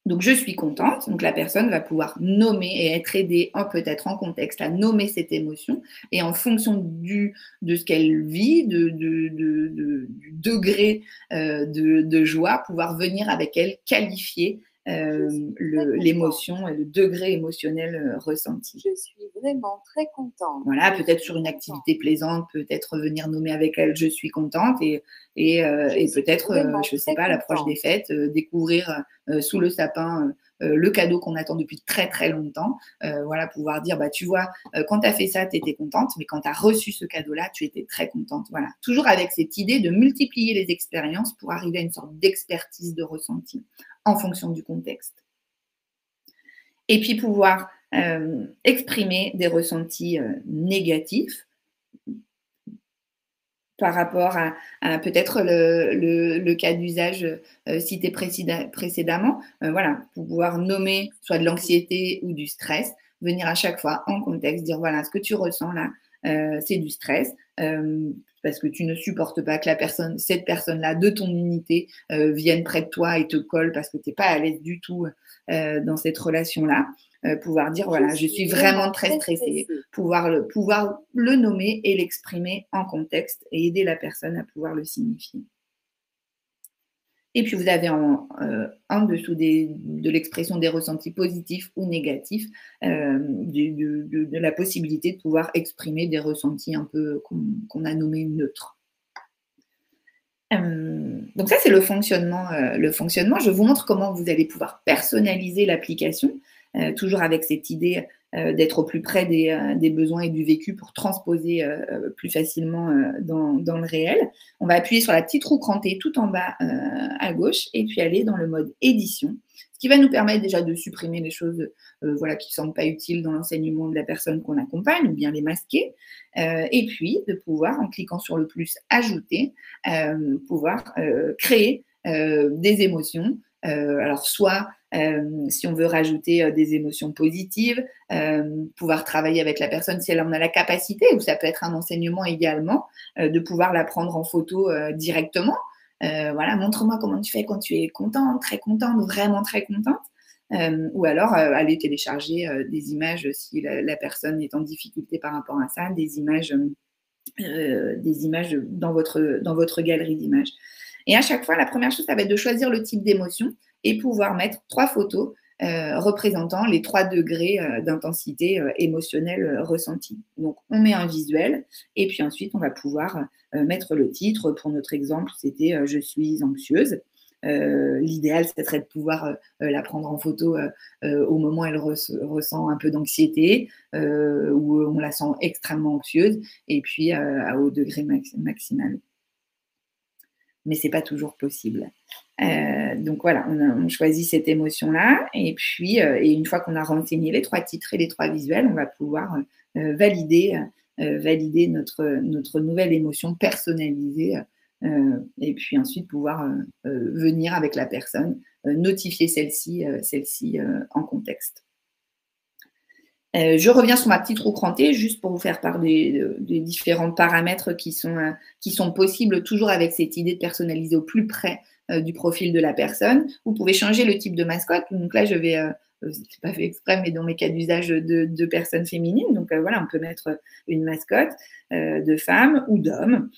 Donc, je suis contente. Donc, la personne va pouvoir nommer et être aidée, peut-être en contexte, à nommer cette émotion. Et en fonction de ce qu'elle vit, du degré de joie, pouvoir venir avec elle qualifier l'émotion, le degré émotionnel ressenti. Je suis vraiment très contente. Voilà, peut-être sur une activité plaisante, peut-être venir nommer avec elle «je suis contente» et peut-être, je ne sais pas, à l'approche des fêtes, découvrir sous le sapin le cadeau qu'on attend depuis très très longtemps. Voilà, pouvoir dire, bah, tu vois, quand tu as fait ça, tu étais contente, mais quand tu as reçu ce cadeau-là, tu étais très contente. Voilà, toujours avec cette idée de multiplier les expériences pour arriver à une sorte d'expertise de ressenti en fonction du contexte. Et puis pouvoir exprimer des ressentis négatifs par rapport à peut-être le cas d'usage cité précédemment. Voilà, pouvoir nommer soit de l'anxiété ou du stress, venir à chaque fois en contexte, dire voilà, ce que tu ressens là, c'est du stress. Parce que tu ne supportes pas que cette personne-là de ton unité vienne près de toi et te colle parce que tu n'es pas à l'aise du tout dans cette relation-là. Pouvoir dire voilà, je suis vraiment très stressée, pouvoir le nommer et l'exprimer en contexte et aider la personne à pouvoir le signifier. Et puis vous avez en dessous de l'expression des ressentis positifs ou négatifs, de la possibilité de pouvoir exprimer des ressentis un peu qu'on a nommés neutres. Donc ça, c'est le fonctionnement. Je vous montre comment vous allez pouvoir personnaliser l'application, toujours avec cette idée d'être au plus près des besoins et du vécu pour transposer plus facilement dans le réel. On va appuyer sur la petite roue crantée tout en bas à gauche et puis aller dans le mode édition, ce qui va nous permettre déjà de supprimer les choses voilà, qui ne semblent pas utiles dans l'enseignement de la personne qu'on accompagne ou bien les masquer. Et puis de pouvoir, en cliquant sur le plus ajouter, pouvoir créer des émotions. Alors soit si on veut rajouter des émotions positives, pouvoir travailler avec la personne si elle en a la capacité, ou ça peut être un enseignement également, de pouvoir la prendre en photo directement. Voilà, montre-moi comment tu fais quand tu es contente, très contente, vraiment très contente. Ou alors aller télécharger des images si la personne est en difficulté par rapport à ça, des images dans votre galerie d'images. Et à chaque fois, la première chose, ça va être de choisir le type d'émotion et pouvoir mettre 3 photos représentant les 3 degrés d'intensité émotionnelle ressentie. Donc, on met un visuel et puis ensuite, on va pouvoir mettre le titre. Pour notre exemple, c'était « Je suis anxieuse ». L'idéal, ce serait de pouvoir la prendre en photo au moment où elle ressent un peu d'anxiété, où on la sent extrêmement anxieuse, et puis à haut degré maximal. Mais ce n'est pas toujours possible. Donc voilà, on choisit cette émotion-là, et puis et une fois qu'on a renseigné les 3 titres et les 3 visuels, on va pouvoir valider notre nouvelle émotion personnalisée. Et puis ensuite pouvoir venir avec la personne, notifier celle-ci en contexte. Je reviens sur ma petite roue crantée juste pour vous faire part des différents paramètres qui sont possibles, toujours avec cette idée de personnaliser au plus près du profil de la personne. Vous pouvez changer le type de mascotte. Donc là, je vais, c'est pas fait exprès, mais dans mes cas d'usage de personnes féminines. Donc voilà, on peut mettre une mascotte de femme ou d'homme,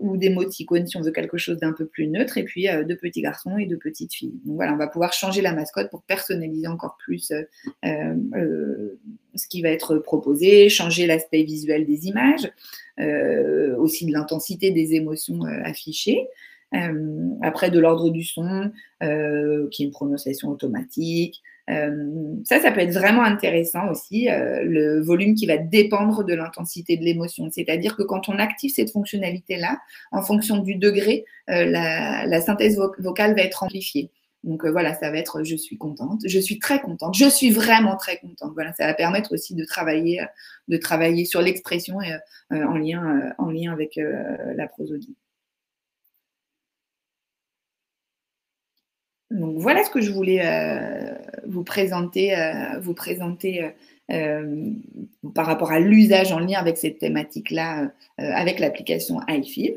ou d'émoticônes si on veut quelque chose d'un peu plus neutre, et puis de petits garçons et de petites filles. Donc voilà, on va pouvoir changer la mascotte pour personnaliser encore plus ce qui va être proposé, changer l'aspect visuel des images, aussi de l'intensité des émotions affichées. Après, de l'ordre du son, qui est une prononciation automatique. Ça peut être vraiment intéressant aussi, le volume qui va dépendre de l'intensité de l'émotion. C'est-à-dire que quand on active cette fonctionnalité-là, en fonction du degré, la synthèse vocale va être amplifiée. Donc voilà, ça va être je suis contente, je suis très contente, je suis vraiment très contente. Voilà, ça va permettre aussi de travailler sur l'expression en lien avec la prosodie. Donc voilà ce que je voulais vous présenter par rapport à l'usage en lien avec cette thématique-là, avec l'application iFeel.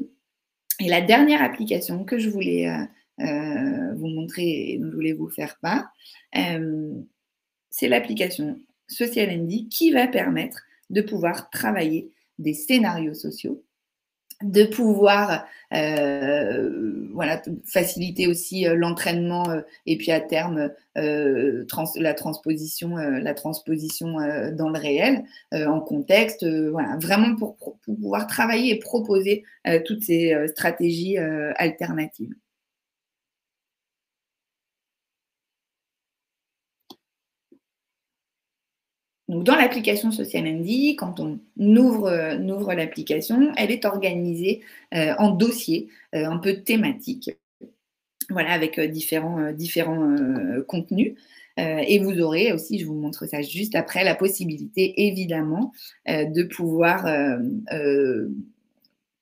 Et la dernière application que je voulais vous montrer et dont je voulais vous faire part, c'est l'application Social Andy qui va permettre de pouvoir travailler des scénarios sociaux de pouvoir voilà, faciliter aussi l'entraînement et puis à terme la transposition dans le réel, en contexte, voilà, vraiment pour pouvoir travailler et proposer toutes ces stratégies alternatives. Donc, dans l'application Social ND, quand on ouvre l'application, elle est organisée en dossiers un peu thématiques, voilà, avec différents contenus. Et vous aurez aussi, je vous montre ça juste après, la possibilité évidemment de pouvoir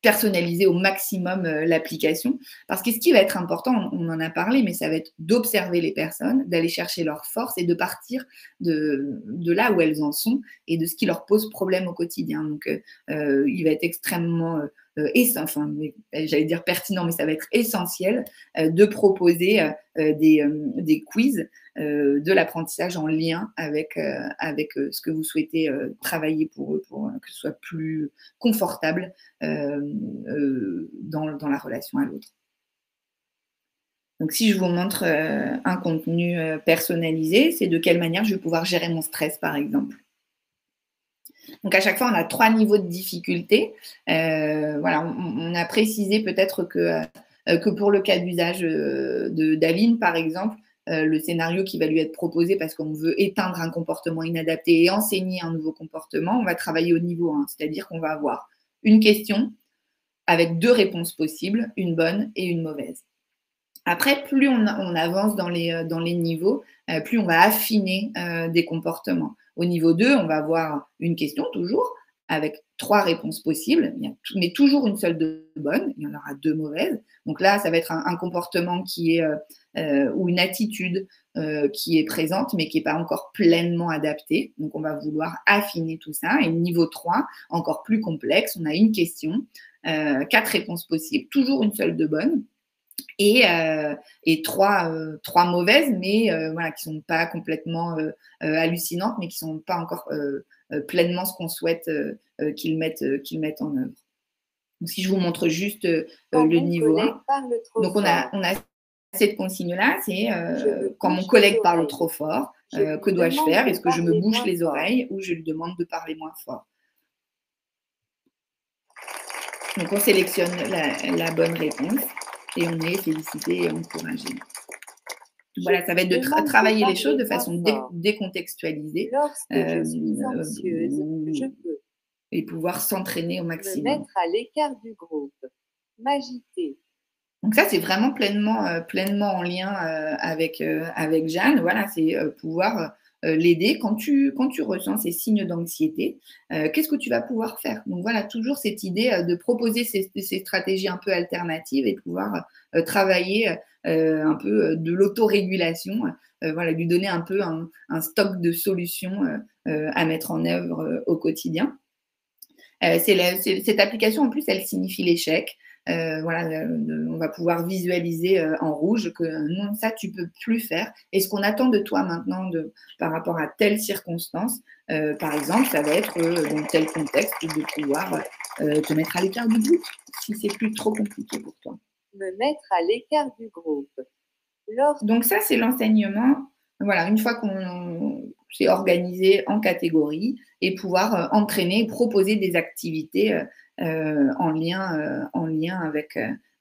personnaliser au maximum l'application. Parce que ce qui va être important, on en a parlé, mais ça va être d'observer les personnes, d'aller chercher leurs forces et de partir de là où elles en sont et de ce qui leur pose problème au quotidien. Donc, il va être extrêmement enfin, j'allais dire pertinent, mais ça va être essentiel de proposer des quiz, de l'apprentissage en lien avec ce que vous souhaitez travailler pour eux, pour que ce soit plus confortable dans la relation à l'autre. Donc, si je vous montre un contenu personnalisé, c'est de quelle manière je vais pouvoir gérer mon stress, par exemple. Donc, à chaque fois, on a 3 niveaux de difficulté. Voilà, on a précisé peut-être que pour le cas d'usage d'Aline, par exemple, le scénario qui va lui être proposé parce qu'on veut éteindre un comportement inadapté et enseigner un nouveau comportement, on va travailler au niveau 1, c'est-à-dire qu'on va avoir une question avec 2 réponses possibles, une bonne et une mauvaise. Après, plus on avance dans les niveaux, plus on va affiner des comportements. Au niveau 2, on va avoir une question toujours avec 3 réponses possibles, mais toujours une seule de bonne, il y en aura 2 mauvaises. Donc là, ça va être un comportement qui est ou une attitude qui est présente, mais qui n'est pas encore pleinement adaptée. Donc on va vouloir affiner tout ça. Et niveau 3, encore plus complexe, on a une question, 4 réponses possibles, toujours une seule de bonne. Et 3 mauvaises, mais voilà, qui ne sont pas complètement hallucinantes, mais qui ne sont pas encore pleinement ce qu'on souhaite qu'ils mettent en œuvre. Donc, si je vous montre juste le niveau 1, donc on a cette consigne-là, c'est quand mon collègue parle trop fort, que dois-je faire? Est-ce que je me bouche les oreilles ou je lui demande de parler moins fort? Donc, on sélectionne la bonne réponse. Et on est félicité et encouragé. Voilà, ça va être de travailler les choses de façon décontextualisée et pouvoir s'entraîner au maximum. Me mettre à l'écart du groupe. M'agiter. Donc ça, c'est vraiment pleinement en lien avec Jeanne. Voilà, c'est pouvoir l'aider quand tu ressens ces signes d'anxiété. Qu'est-ce que tu vas pouvoir faire? Donc voilà, toujours cette idée de proposer ces stratégies un peu alternatives et pouvoir travailler un peu de l'autorégulation. Voilà, lui donner un peu un stock de solutions à mettre en œuvre au quotidien. Cette application, en plus, elle signifie l'échec. Voilà, on va pouvoir visualiser en rouge que non, ça, tu peux plus faire. Et ce qu'on attend de toi maintenant par rapport à telle circonstance, par exemple, ça va être dans tel contexte de pouvoir te mettre à l'écart du groupe si c'est plus trop compliqué pour toi. Me mettre à l'écart du groupe. Donc ça, c'est l'enseignement. Voilà, une fois qu'on s'est organisé en catégories et pouvoir entraîner, proposer des activités en lien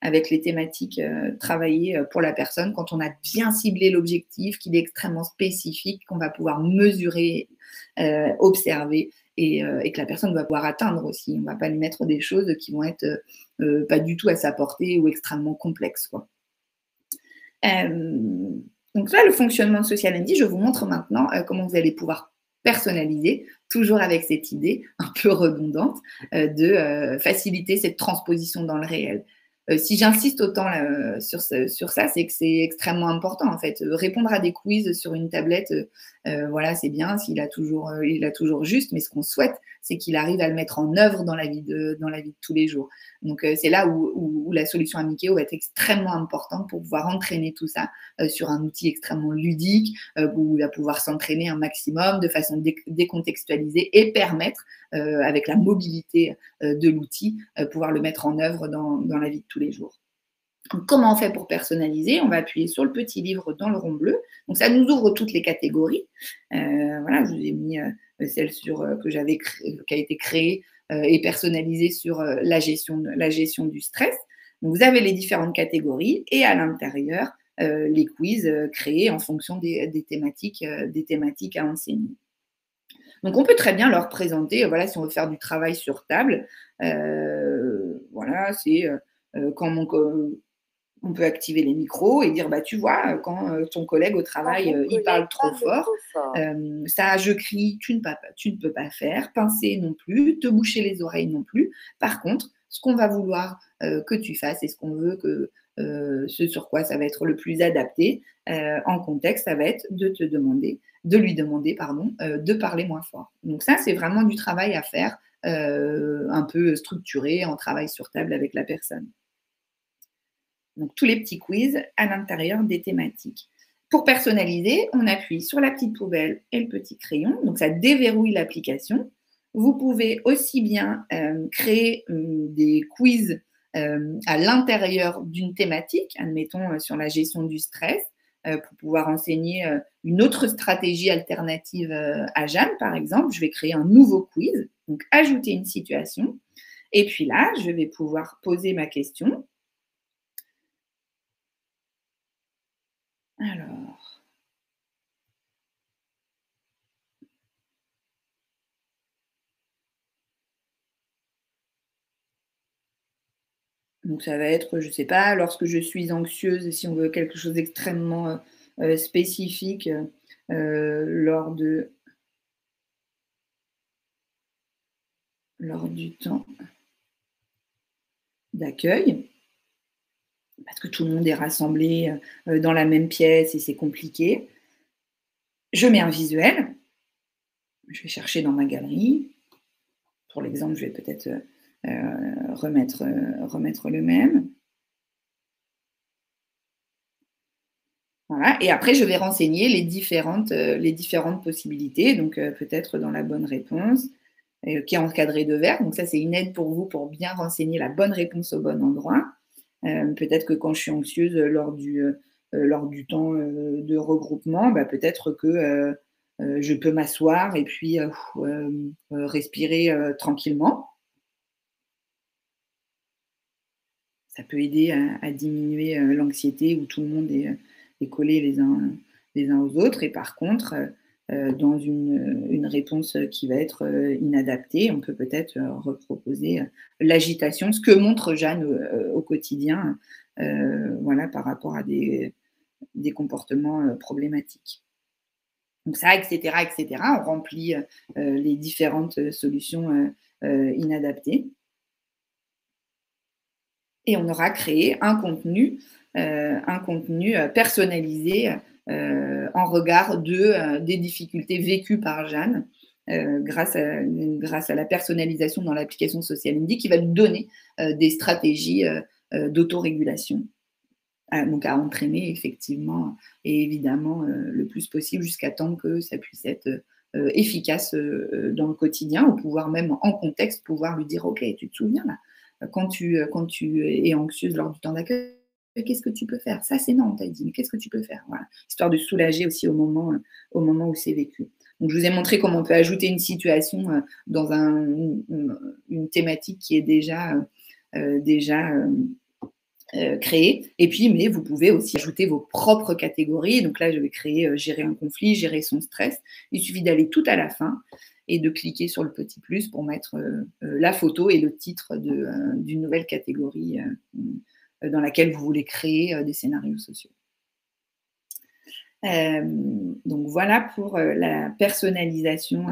avec les thématiques travaillées pour la personne quand on a bien ciblé l'objectif, qu'il est extrêmement spécifique, qu'on va pouvoir mesurer, observer et que la personne va pouvoir atteindre aussi. On ne va pas lui mettre des choses qui vont être pas du tout à sa portée ou extrêmement complexes, quoi. Donc là, le fonctionnement de Social ND, je vous montre maintenant comment vous allez pouvoir personnaliser, toujours avec cette idée un peu redondante de faciliter cette transposition dans le réel. Si j'insiste autant sur ça, c'est que c'est extrêmement important en fait. Répondre à des quiz sur une tablette, voilà, c'est bien s'il a toujours juste, mais ce qu'on souhaite, c'est qu'il arrive à le mettre en œuvre dans la vie de tous les jours. Donc, c'est là où la solution Amikeo va être extrêmement importante pour pouvoir entraîner tout ça sur un outil extrêmement ludique, où il va pouvoir s'entraîner un maximum de façon décontextualisée et permettre, avec la mobilité de l'outil, pouvoir le mettre en œuvre dans la vie de tous les jours. Donc, comment on fait pour personnaliser? On va appuyer sur le petit livre dans le rond bleu. Donc, ça nous ouvre toutes les catégories. Voilà, je vous ai mis celle qui a été créée et personnalisée sur la gestion du stress. Donc, vous avez les différentes catégories et à l'intérieur, les quiz créés en fonction des thématiques à enseigner. Donc, on peut très bien leur présenter, voilà, si on veut faire du travail sur table, voilà, c'est quand on peut activer les micros et dire, bah, tu vois, quand ton collègue au travail, il parle trop fort, ça, je crie, tu ne peux pas faire, pincer non plus, te boucher les oreilles non plus. Par contre, ce qu'on va vouloir que tu fasses et ce qu'on veut ce sur quoi ça va être le plus adapté en contexte, ça va être de lui demander, de parler moins fort. Donc ça, c'est vraiment du travail à faire, un peu structuré, en travail sur table avec la personne. Donc, tous les petits quiz à l'intérieur des thématiques. Pour personnaliser, on appuie sur la petite poubelle et le petit crayon. Donc, ça déverrouille l'application. Vous pouvez aussi bien créer des quiz à l'intérieur d'une thématique, admettons sur la gestion du stress, pour pouvoir enseigner une autre stratégie alternative à Jeanne, par exemple. Je vais créer un nouveau quiz, donc ajouter une situation. Et puis là, je vais pouvoir poser ma question. Alors, donc ça va être, je ne sais pas, lorsque je suis anxieuse, si on veut quelque chose d'extrêmement spécifique lors du temps d'accueil, parce que tout le monde est rassemblé dans la même pièce et c'est compliqué. Je mets un visuel. Je vais chercher dans ma galerie. Pour l'exemple, je vais peut-être remettre le même. Voilà. Et après, je vais renseigner les différentes possibilités. Donc, peut-être dans la bonne réponse, qui est encadrée de vert. Donc, ça, c'est une aide pour vous pour bien renseigner la bonne réponse au bon endroit. Peut-être que quand je suis anxieuse lors du temps de regroupement, bah, peut-être que je peux m'asseoir et puis respirer tranquillement. Ça peut aider à diminuer l'anxiété où tout le monde est collé les uns aux autres. Et par contre, dans une réponse qui va être inadaptée, on peut peut-être reproposer l'agitation, ce que montre Jeanne au quotidien, voilà, par rapport à des comportements problématiques. Donc ça, etc., etc. On remplit les différentes solutions inadaptées. Et on aura créé un contenu personnalisé en regard des difficultés vécues par Jeanne grâce à la personnalisation dans l'application Social Indy qui va nous donner des stratégies d'autorégulation. Donc à entraîner effectivement et évidemment le plus possible jusqu'à temps que ça puisse être efficace dans le quotidien ou pouvoir même en contexte pouvoir lui dire ok, tu te souviens là, quand tu es anxieuse lors du temps d'accueil, qu'est-ce que tu peux faire? Ça c'est non, on t'a dit, mais qu'est-ce que tu peux faire? Voilà, histoire de soulager aussi au moment où c'est vécu. Donc je vous ai montré comment on peut ajouter une situation dans une thématique qui est déjà créer. Et puis, mais vous pouvez aussi ajouter vos propres catégories. Donc là, je vais créer gérer un conflit, gérer son stress. Il suffit d'aller tout à la fin et de cliquer sur le petit plus pour mettre la photo et le titre d'une nouvelle catégorie dans laquelle vous voulez créer des scénarios sociaux. Donc voilà pour la personnalisation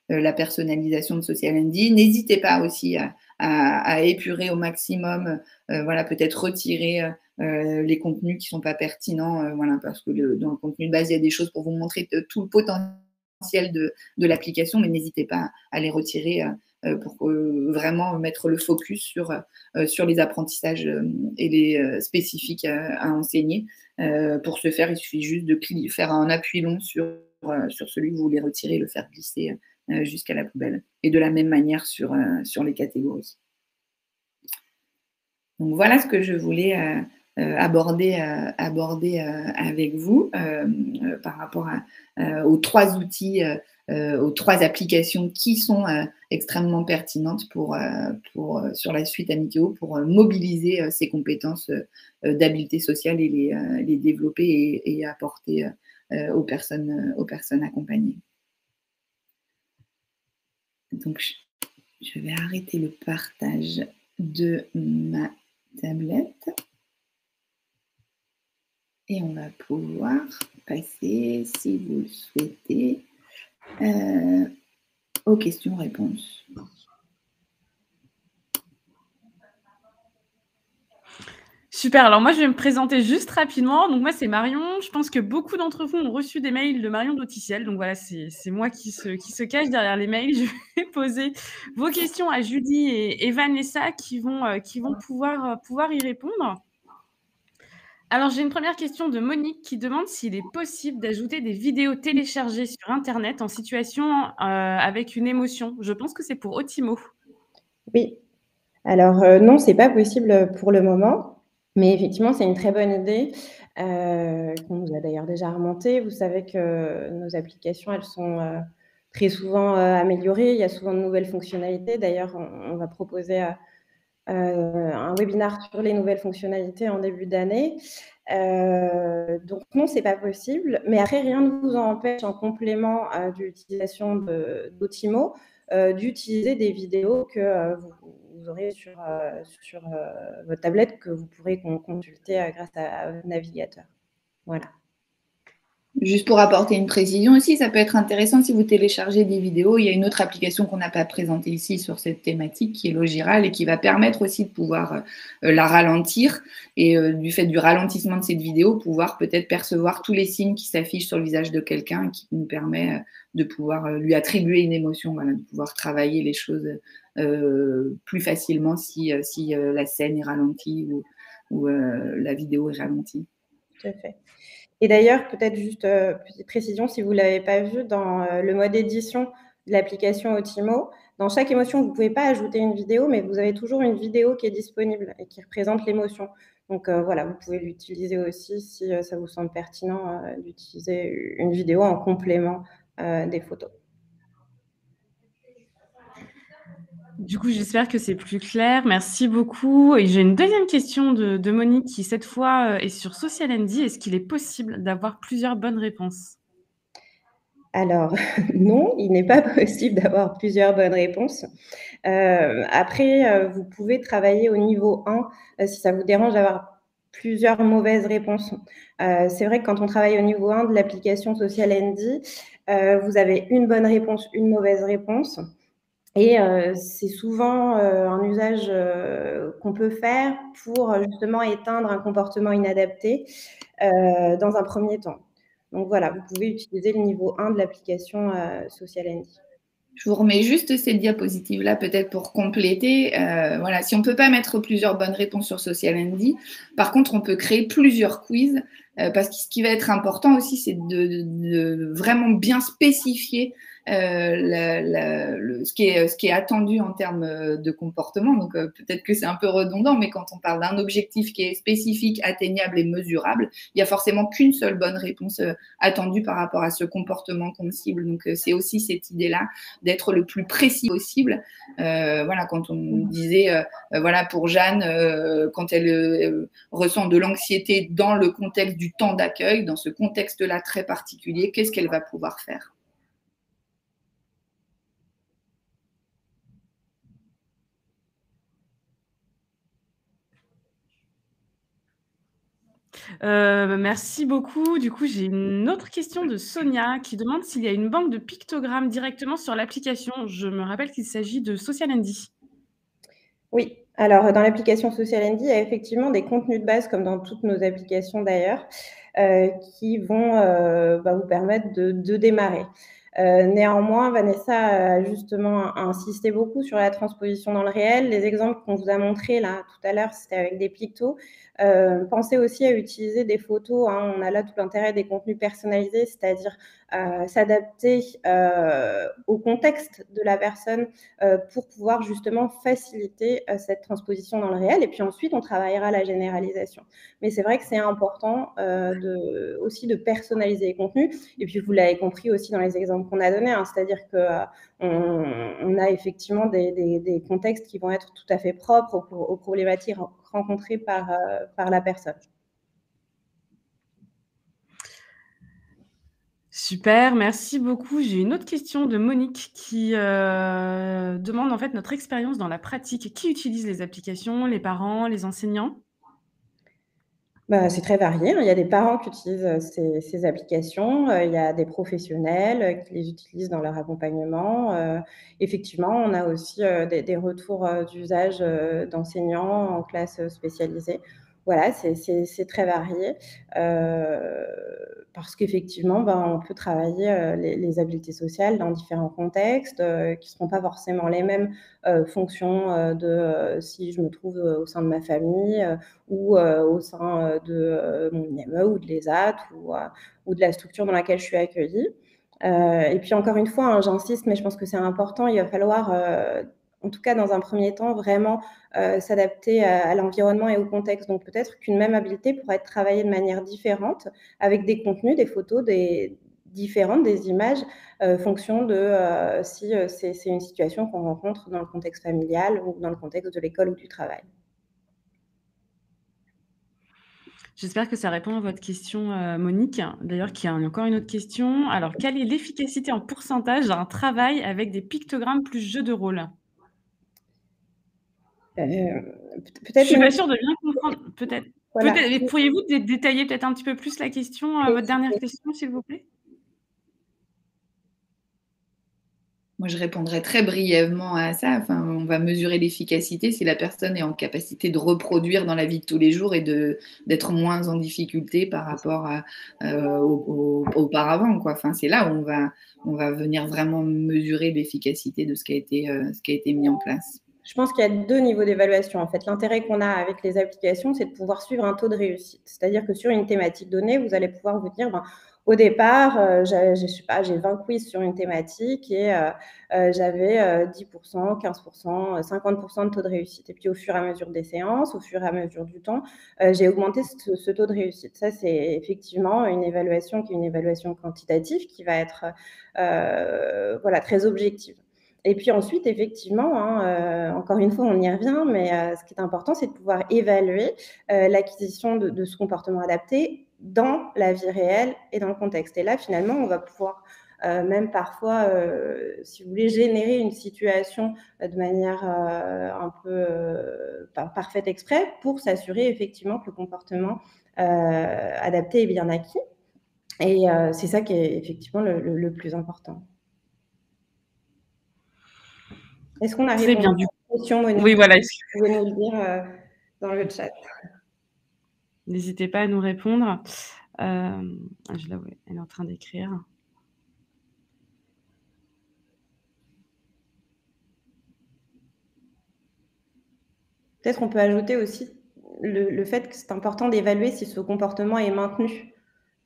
de Social Indy. N'hésitez pas aussi à épurer au maximum, voilà, peut-être retirer les contenus qui ne sont pas pertinents, voilà, parce que dans le contenu de base, il y a des choses pour vous montrer tout le potentiel de l'application, mais n'hésitez pas à les retirer pour vraiment mettre le focus sur les apprentissages et les spécifiques à enseigner. Pour ce faire, il suffit juste de faire un appui long sur celui que vous voulez retirer et le faire glisser jusqu'à la poubelle. Et de la même manière sur les catégories. Donc voilà ce que je voulais aborder avec vous par rapport aux 3 outils, aux 3 applications qui sont extrêmement pertinentes sur la suite Amiqueo pour mobiliser ces compétences d'habileté sociale et les développer et apporter aux personnes accompagnées. Donc, je vais arrêter le partage de ma tablette et on va pouvoir passer, si vous le souhaitez, aux questions-réponses. Super, alors moi je vais me présenter juste rapidement. Donc moi c'est Marion, je pense que beaucoup d'entre vous ont reçu des mails de Marion d'Auticiel. Donc voilà, c'est moi qui se cache derrière les mails. Je vais poser vos questions à Judy et Vanessa qui vont pouvoir y répondre. Alors j'ai une première question de Monique qui demande s'il est possible d'ajouter des vidéos téléchargées sur Internet en situation avec une émotion. Je pense que c'est pour Otimo. Oui, alors non, c'est pas possible pour le moment. Mais effectivement, c'est une très bonne idée qu'on nous a d'ailleurs déjà remontée. Vous savez que nos applications, elles sont très souvent améliorées. Il y a souvent de nouvelles fonctionnalités. D'ailleurs, on va proposer un webinaire sur les nouvelles fonctionnalités en début d'année. Donc non, c'est pas possible. Mais après, rien ne vous empêche, en complément de l'utilisation d'Otimo, d'utiliser des vidéos que vous aurez sur votre tablette que vous pourrez consulter grâce à votre navigateur. Voilà. Juste pour apporter une précision aussi, ça peut être intéressant si vous téléchargez des vidéos. Il y a une autre application qu'on n'a pas présentée ici sur cette thématique qui est Logiral et qui va permettre aussi de pouvoir la ralentir et du fait du ralentissement de cette vidéo, pouvoir peut-être percevoir tous les signes qui s'affichent sur le visage de quelqu'un et qui nous permet de pouvoir lui attribuer une émotion, voilà, de pouvoir travailler les choses plus facilement si la scène est ralentie ou la vidéo est ralentie. Tout à fait. Et d'ailleurs, peut-être juste petite précision, si vous ne l'avez pas vu, dans le mode édition de l'application Otimo, dans chaque émotion, vous ne pouvez pas ajouter une vidéo, mais vous avez toujours une vidéo qui est disponible et qui représente l'émotion. Donc voilà, vous pouvez l'utiliser aussi si ça vous semble pertinent d'utiliser une vidéo en complément des photos. Du coup, j'espère que c'est plus clair. Merci beaucoup. Et j'ai une deuxième question de Monique qui, cette fois, est sur Social Andy. Est-ce qu'il est possible d'avoir plusieurs bonnes réponses ? Alors, non, il n'est pas possible d'avoir plusieurs bonnes réponses. Après, vous pouvez travailler au niveau 1 si ça vous dérange d'avoir plusieurs mauvaises réponses. C'est vrai que quand on travaille au niveau 1 de l'application Social Andy, vous avez une bonne réponse, une mauvaise réponse. Et c'est souvent un usage qu'on peut faire pour justement éteindre un comportement inadapté dans un premier temps. Donc voilà, vous pouvez utiliser le niveau 1 de l'application Social Andy. Je vous remets juste ces diapositives-là peut-être pour compléter. Voilà, si on ne peut pas mettre plusieurs bonnes réponses sur Social Andy, par contre, on peut créer plusieurs quiz parce que ce qui va être important aussi, c'est de vraiment bien spécifier ce qui est attendu en termes de comportement. Donc, peut-être que c'est un peu redondant, mais quand on parle d'un objectif qui est spécifique, atteignable et mesurable, il n'y a forcément qu'une seule bonne réponse attendue par rapport à ce comportement qu'on cible. Donc, c'est aussi cette idée-là d'être le plus précis possible. Voilà, quand on disait, voilà, pour Jeanne, quand elle ressent de l'anxiété dans le contexte du temps d'accueil, dans ce contexte-là très particulier, qu'est-ce qu'elle va pouvoir faire ? Merci beaucoup. Du coup, j'ai une autre question de Sonia qui demande s'il y a une banque de pictogrammes directement sur l'application. Je me rappelle qu'il s'agit de Social Andy. Oui, alors dans l'application Social Andy, il y a effectivement des contenus de base, comme dans toutes nos applications d'ailleurs, qui vont vous permettre de démarrer. Néanmoins, Vanessa a justement insisté beaucoup sur la transposition dans le réel. Les exemples qu'on vous a montrés là tout à l'heure, c'était avec des pictos. Pensez aussi à utiliser des photos, hein. On a là tout l'intérêt des contenus personnalisés, c'est-à-dire s'adapter au contexte de la personne pour pouvoir justement faciliter cette transposition dans le réel. Et puis ensuite, on travaillera la généralisation. Mais c'est vrai que c'est important aussi de personnaliser les contenus. Et puis, vous l'avez compris aussi dans les exemples qu'on a donnés, hein, c'est-à-dire qu'on a effectivement des contextes qui vont être tout à fait propres aux problématiques rencontrées par la personne. Super, merci beaucoup. J'ai une autre question de Monique qui demande en fait notre expérience dans la pratique. Qui utilise les applications? Les parents, les enseignants? C'est très varié, hein. Il y a des parents qui utilisent ces applications, il y a des professionnels qui les utilisent dans leur accompagnement. Effectivement, on a aussi des retours d'usage d'enseignants en classe spécialisée. Voilà, c'est très varié parce qu'effectivement, on peut travailler les habiletés sociales dans différents contextes qui ne seront pas forcément les mêmes fonction de si je me trouve au sein de ma famille ou au sein de mon IME ou de l'ESAT ou de la structure dans laquelle je suis accueillie. Et puis encore une fois, hein, j'insiste, mais je pense que c'est important, il va falloir, en tout cas dans un premier temps, vraiment s'adapter à l'environnement et au contexte. Donc peut-être qu'une même habileté pourrait être travaillée de manière différente, avec des contenus, des photos, différentes, des images, fonction de si c'est une situation qu'on rencontre dans le contexte familial ou dans le contexte de l'école ou du travail. J'espère que ça répond à votre question, Monique. D'ailleurs, qu'il y a encore une autre question. Alors, quelle est l'efficacité en pourcentage d'un travail avec des pictogrammes plus jeux de rôle? Je Peut-être suis pas sûre de bien comprendre. Peut-être. voilà. Pourriez-vous détailler peut-être un petit peu plus la question, votre dernière question, s'il vous plaît? Moi, je répondrai très brièvement à ça. Enfin, on va mesurer l'efficacité si la personne est en capacité de reproduire dans la vie de tous les jours et d'être moins en difficulté par rapport auparavant, quoi. Enfin, c'est là où on va venir vraiment mesurer l'efficacité de ce qui a été mis en place. Je pense qu'il y a 2 niveaux d'évaluation. En fait, l'intérêt qu'on a avec les applications, c'est de pouvoir suivre un taux de réussite. C'est-à-dire que sur une thématique donnée, vous allez pouvoir vous dire, au départ, j'ai 20 quiz sur une thématique et j'avais 10%, 15%, 50% de taux de réussite. Et puis, au fur et à mesure des séances, au fur et à mesure du temps, j'ai augmenté ce taux de réussite. Ça, c'est effectivement une évaluation qui est une évaluation quantitative qui va être très objective. Et puis ensuite, effectivement, hein, encore une fois, on y revient, mais ce qui est important, c'est de pouvoir évaluer l'acquisition de ce comportement adapté dans la vie réelle et dans le contexte. Et là, finalement, on va pouvoir même parfois, si vous voulez, générer une situation de manière un peu parfaite exprès pour s'assurer effectivement que le comportement adapté est bien acquis. Et c'est ça qui est effectivement le plus important. Est-ce qu'on a Très répondu bien, à la question, Monique? oui, voilà. Vous pouvez nous le dire dans le chat. N'hésitez pas à nous répondre. Je la vois, elle est en train d'écrire. Peut-être on peut ajouter aussi le fait que c'est important d'évaluer si ce comportement est maintenu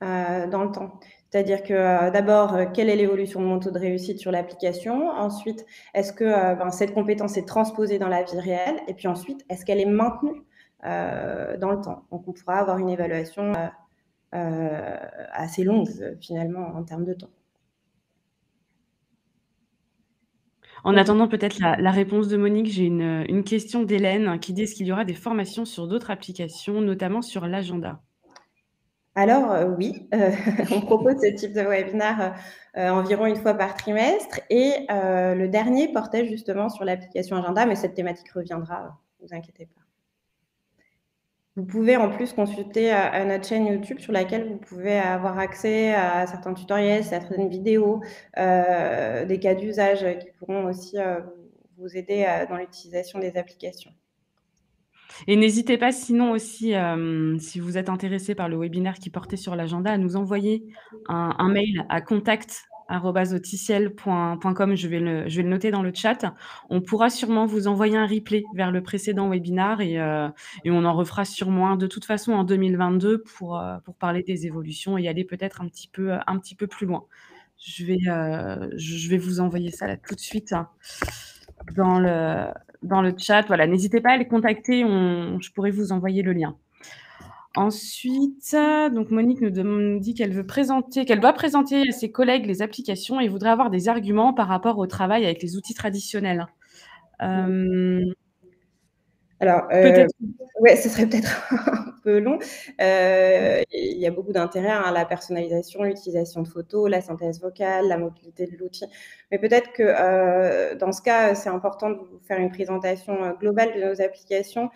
dans le temps. C'est-à-dire que d'abord, quelle est l'évolution de mon taux de réussite sur l'application? Ensuite, est-ce que cette compétence est transposée dans la vie réelle? Et puis ensuite, est-ce qu'elle est maintenue dans le temps? Donc on pourra avoir une évaluation assez longue finalement en termes de temps. En attendant peut-être la réponse de Monique, j'ai une question d'Hélène qui dit: «Est-ce qu'il y aura des formations sur d'autres applications, notamment sur l'agenda?» Alors oui, on propose ce type de webinaire environ une fois par trimestre et le dernier portait justement sur l'application Agenda, mais cette thématique reviendra, ne vous inquiétez pas. Vous pouvez en plus consulter notre chaîne YouTube sur laquelle vous pouvez avoir accès à certains tutoriels, certaines vidéos, des cas d'usage qui pourront aussi vous aider dans l'utilisation des applications. Et n'hésitez pas sinon aussi, si vous êtes intéressé par le webinaire qui portait sur l'agenda, à nous envoyer un mail à contact @auticiel.com, je vais le noter dans le chat. On pourra sûrement vous envoyer un replay vers le précédent webinar et on en refera sûrement un de toute façon en 2022 pour parler des évolutions et aller peut-être un petit peu plus loin. Je vais vous envoyer ça là tout de suite dans le chat. Voilà, n'hésitez pas à les contacter, je pourrais vous envoyer le lien. Ensuite, donc Monique nous dit qu'elle doit présenter à ses collègues les applications et voudrait avoir des arguments par rapport au travail avec les outils traditionnels. Alors, Peut-être. ouais, ce serait peut-être un peu long. Il y a beaucoup d'intérêt à la personnalisation, l'utilisation de photos, la synthèse vocale, la mobilité de l'outil. Mais peut-être que dans ce cas, c'est important de vous faire une présentation globale de nos applications,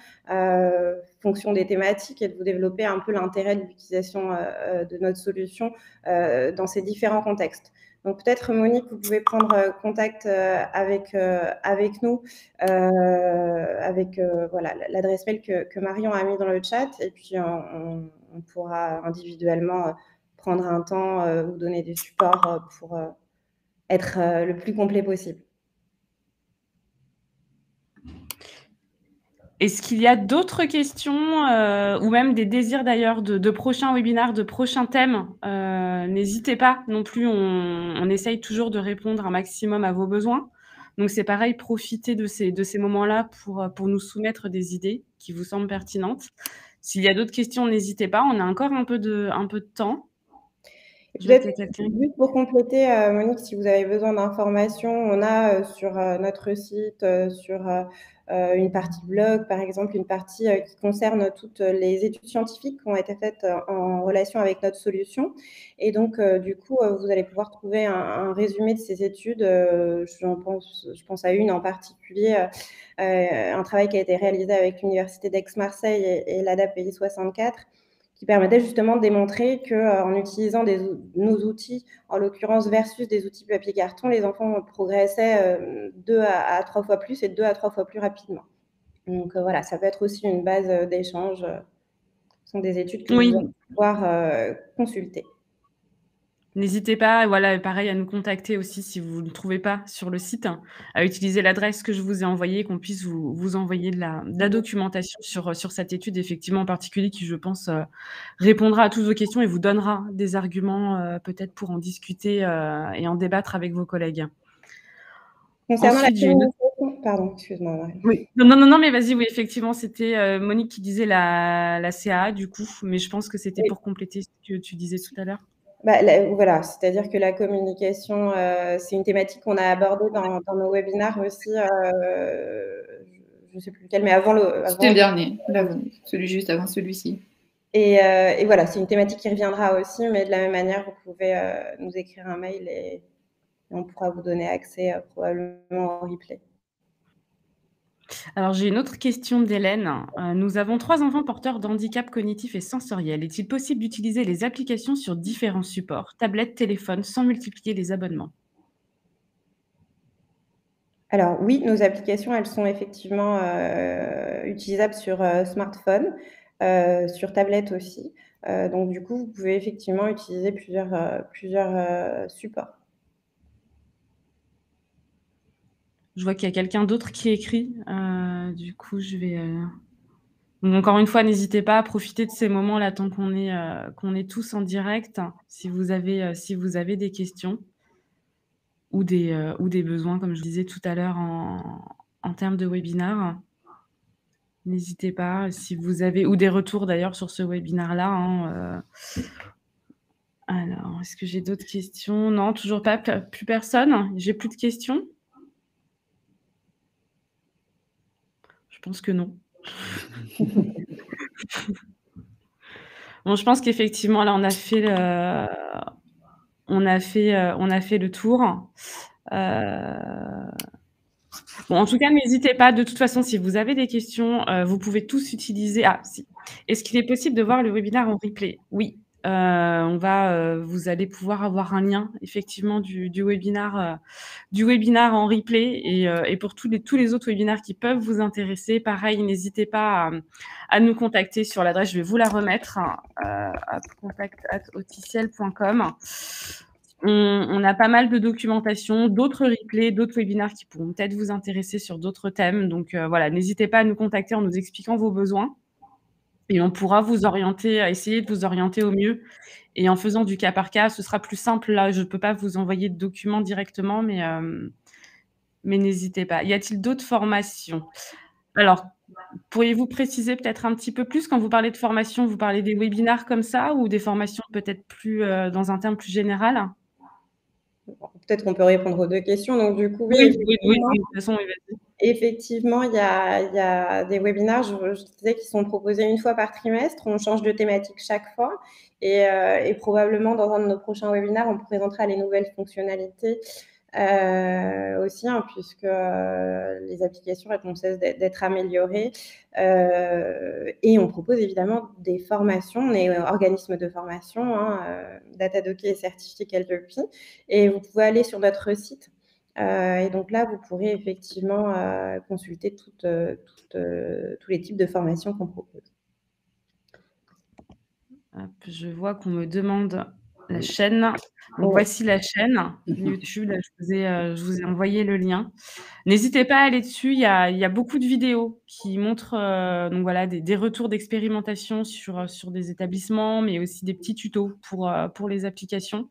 fonction des thématiques et de vous développer un peu l'intérêt de l'utilisation de notre solution dans ces différents contextes. Donc peut-être, Monique, vous pouvez prendre contact avec nous, avec voilà, l'adresse mail que Marion a mis dans le chat, et puis on pourra individuellement prendre un temps, vous donner des supports pour être le plus complet possible. Est-ce qu'il y a d'autres questions ou même des désirs d'ailleurs de prochains webinaires, de prochains thèmes? N'hésitez pas non plus, on essaye toujours de répondre un maximum à vos besoins. Donc c'est pareil, profitez de ces moments-là pour nous soumettre des idées qui vous semblent pertinentes. S'il y a d'autres questions, n'hésitez pas, on a encore un peu de temps. Peut-être juste pour compléter, Monique, si vous avez besoin d'informations, on a sur notre site, sur une partie blog, par exemple, une partie qui concerne toutes les études scientifiques qui ont été faites en relation avec notre solution. Et donc, du coup, vous allez pouvoir trouver un résumé de ces études. Je pense à une en particulier, un travail qui a été réalisé avec l'Université d'Aix-Marseille et l'ADAPI 64, qui permettait justement de démontrer qu'en utilisant nos outils, en l'occurrence versus des outils papier carton, les enfants progressaient 2 à 3 fois plus et 2 à 3 fois plus rapidement. Donc voilà, ça peut être aussi une base d'échange. Ce sont des études que vous allez pouvoir consulter. N'hésitez pas, voilà, pareil, à nous contacter aussi si vous ne trouvez pas sur le site, à utiliser l'adresse que je vous ai envoyée, qu'on puisse vous envoyer de la documentation sur cette étude, effectivement, en particulier, qui, je pense, répondra à toutes vos questions et vous donnera des arguments, peut-être pour en discuter et en débattre avec vos collègues. Concernant la communication, pardon, excuse-moi, Marie. Oui. Non, mais vas-y, oui, effectivement, c'était Monique qui disait la CAA, du coup, mais je pense que c'était pour compléter ce que tu disais tout à l'heure. Voilà, c'est-à-dire que la communication, c'est une thématique qu'on a abordée dans nos webinaires aussi. Je ne sais plus lequel, mais avant C'était le dernier, celui juste avant celui-ci. Et voilà, c'est une thématique qui reviendra aussi, mais de la même manière, vous pouvez nous écrire un mail et on pourra vous donner accès probablement au replay. Alors, j'ai une autre question d'Hélène. Nous avons 3 enfants porteurs d'handicap cognitif et sensoriel. Est-il possible d'utiliser les applications sur différents supports, tablettes, téléphones, sans multiplier les abonnements? Alors oui, nos applications, elles sont effectivement utilisables sur smartphone, sur tablette aussi. Donc du coup, vous pouvez effectivement utiliser plusieurs supports. Je vois qu'il y a quelqu'un d'autre qui écrit. Du coup, je vais... Donc, encore une fois, n'hésitez pas à profiter de ces moments-là tant qu'on est tous en direct, si vous avez des questions ou des besoins, comme je disais tout à l'heure, en termes de webinaire. N'hésitez pas, si vous avez... Ou des retours d'ailleurs sur ce webinaire-là. Alors, est-ce que j'ai d'autres questions? Non, toujours pas, plus personne. J'ai plus de questions? Je pense que non. Bon, je pense qu'effectivement, là, on a fait le tour. Bon, en tout cas, n'hésitez pas. De toute façon, si vous avez des questions, vous pouvez tous utiliser... Ah, si. Est-ce qu'il est possible de voir le webinaire en replay? Oui. Vous allez pouvoir avoir un lien, effectivement, du webinaire en replay. Et pour tous les autres webinaires qui peuvent vous intéresser, pareil, n'hésitez pas à nous contacter sur l'adresse, je vais vous la remettre, contact@auticiel.com. On a pas mal de documentation, d'autres replays, d'autres webinaires qui pourront peut-être vous intéresser sur d'autres thèmes. Donc voilà, n'hésitez pas à nous contacter en nous expliquant vos besoins et on pourra vous orienter, essayer de vous orienter au mieux. Et en faisant du cas par cas, ce sera plus simple. Là, je ne peux pas vous envoyer de documents directement, mais n'hésitez pas. Y a-t-il d'autres formations? Alors, pourriez-vous préciser peut-être un petit peu plus quand vous parlez de formation, vous parlez des webinaires comme ça ou des formations peut-être plus, dans un terme plus général? Peut-être qu'on peut répondre aux 2 questions. Donc du coup, oui, Oui, oui, oui, effectivement, oui, de toute façon, oui, vas-y. effectivement, il y a des webinaires, je disais, qui sont proposés 1 fois par trimestre. On change de thématique chaque fois et probablement dans un de nos prochains webinaires, on présentera les nouvelles fonctionnalités, aussi, hein, puisque, les applications, elles n'ont cesse d'être améliorées. Et on propose évidemment des formations. On est organisme de formation, hein, Datadoki est certifié Calliope et vous pouvez aller sur notre site, et donc là, vous pourrez effectivement, consulter tous les types de formations qu'on propose. Hop, je vois qu'on me demande la chaîne. Donc Oui. voici la chaîne YouTube. Là, je vous ai envoyé le lien. N'hésitez pas à aller dessus. Il y a beaucoup de vidéos qui montrent, donc voilà, des retours d'expérimentation sur des établissements, mais aussi des petits tutos pour les applications.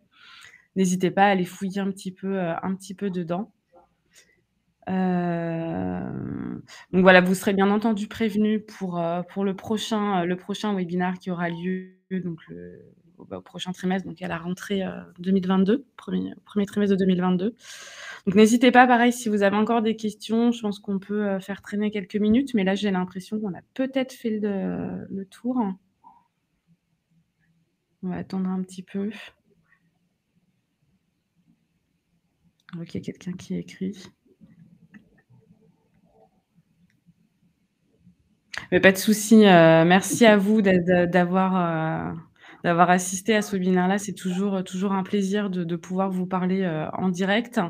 N'hésitez pas à aller fouiller un petit peu dedans. Donc voilà, vous serez bien entendu prévenus pour le prochain webinaire qui aura lieu donc au prochain trimestre, donc à la rentrée 2022, premier trimestre de 2022. Donc n'hésitez pas, pareil, si vous avez encore des questions, je pense qu'on peut faire traîner quelques minutes, mais là j'ai l'impression qu'on a peut-être fait le tour. On va attendre un petit peu. Je vois qu'il y a quelqu'un qui écrit. Mais pas de souci, merci à vous d'avoir assisté à ce webinaire-là. C'est toujours un plaisir de pouvoir vous parler, en direct.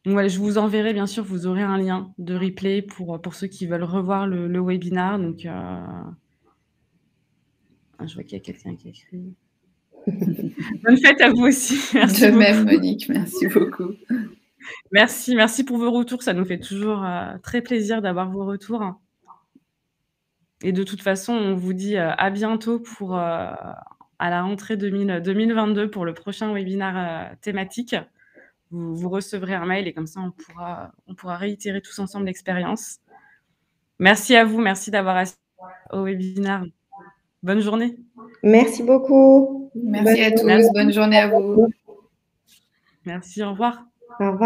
Donc voilà, je vous enverrai bien sûr, vous aurez un lien de replay pour ceux qui veulent revoir le webinaire. Donc je vois qu'il y a quelqu'un qui écrit. Bonne fête à vous aussi. Merci De beaucoup. même, Monique, merci beaucoup. Merci pour vos retours. Ça nous fait toujours, très plaisir d'avoir vos retours. Et de toute façon, on vous dit, à bientôt à la rentrée 2022 pour le prochain webinaire, thématique. Vous recevrez un mail et comme ça on pourra réitérer tous ensemble l'expérience. Merci à vous, merci d'avoir assisté au webinaire. Bonne journée. Merci beaucoup. Merci à tous, Merci. bonne journée à vous. Merci, au revoir. Au revoir.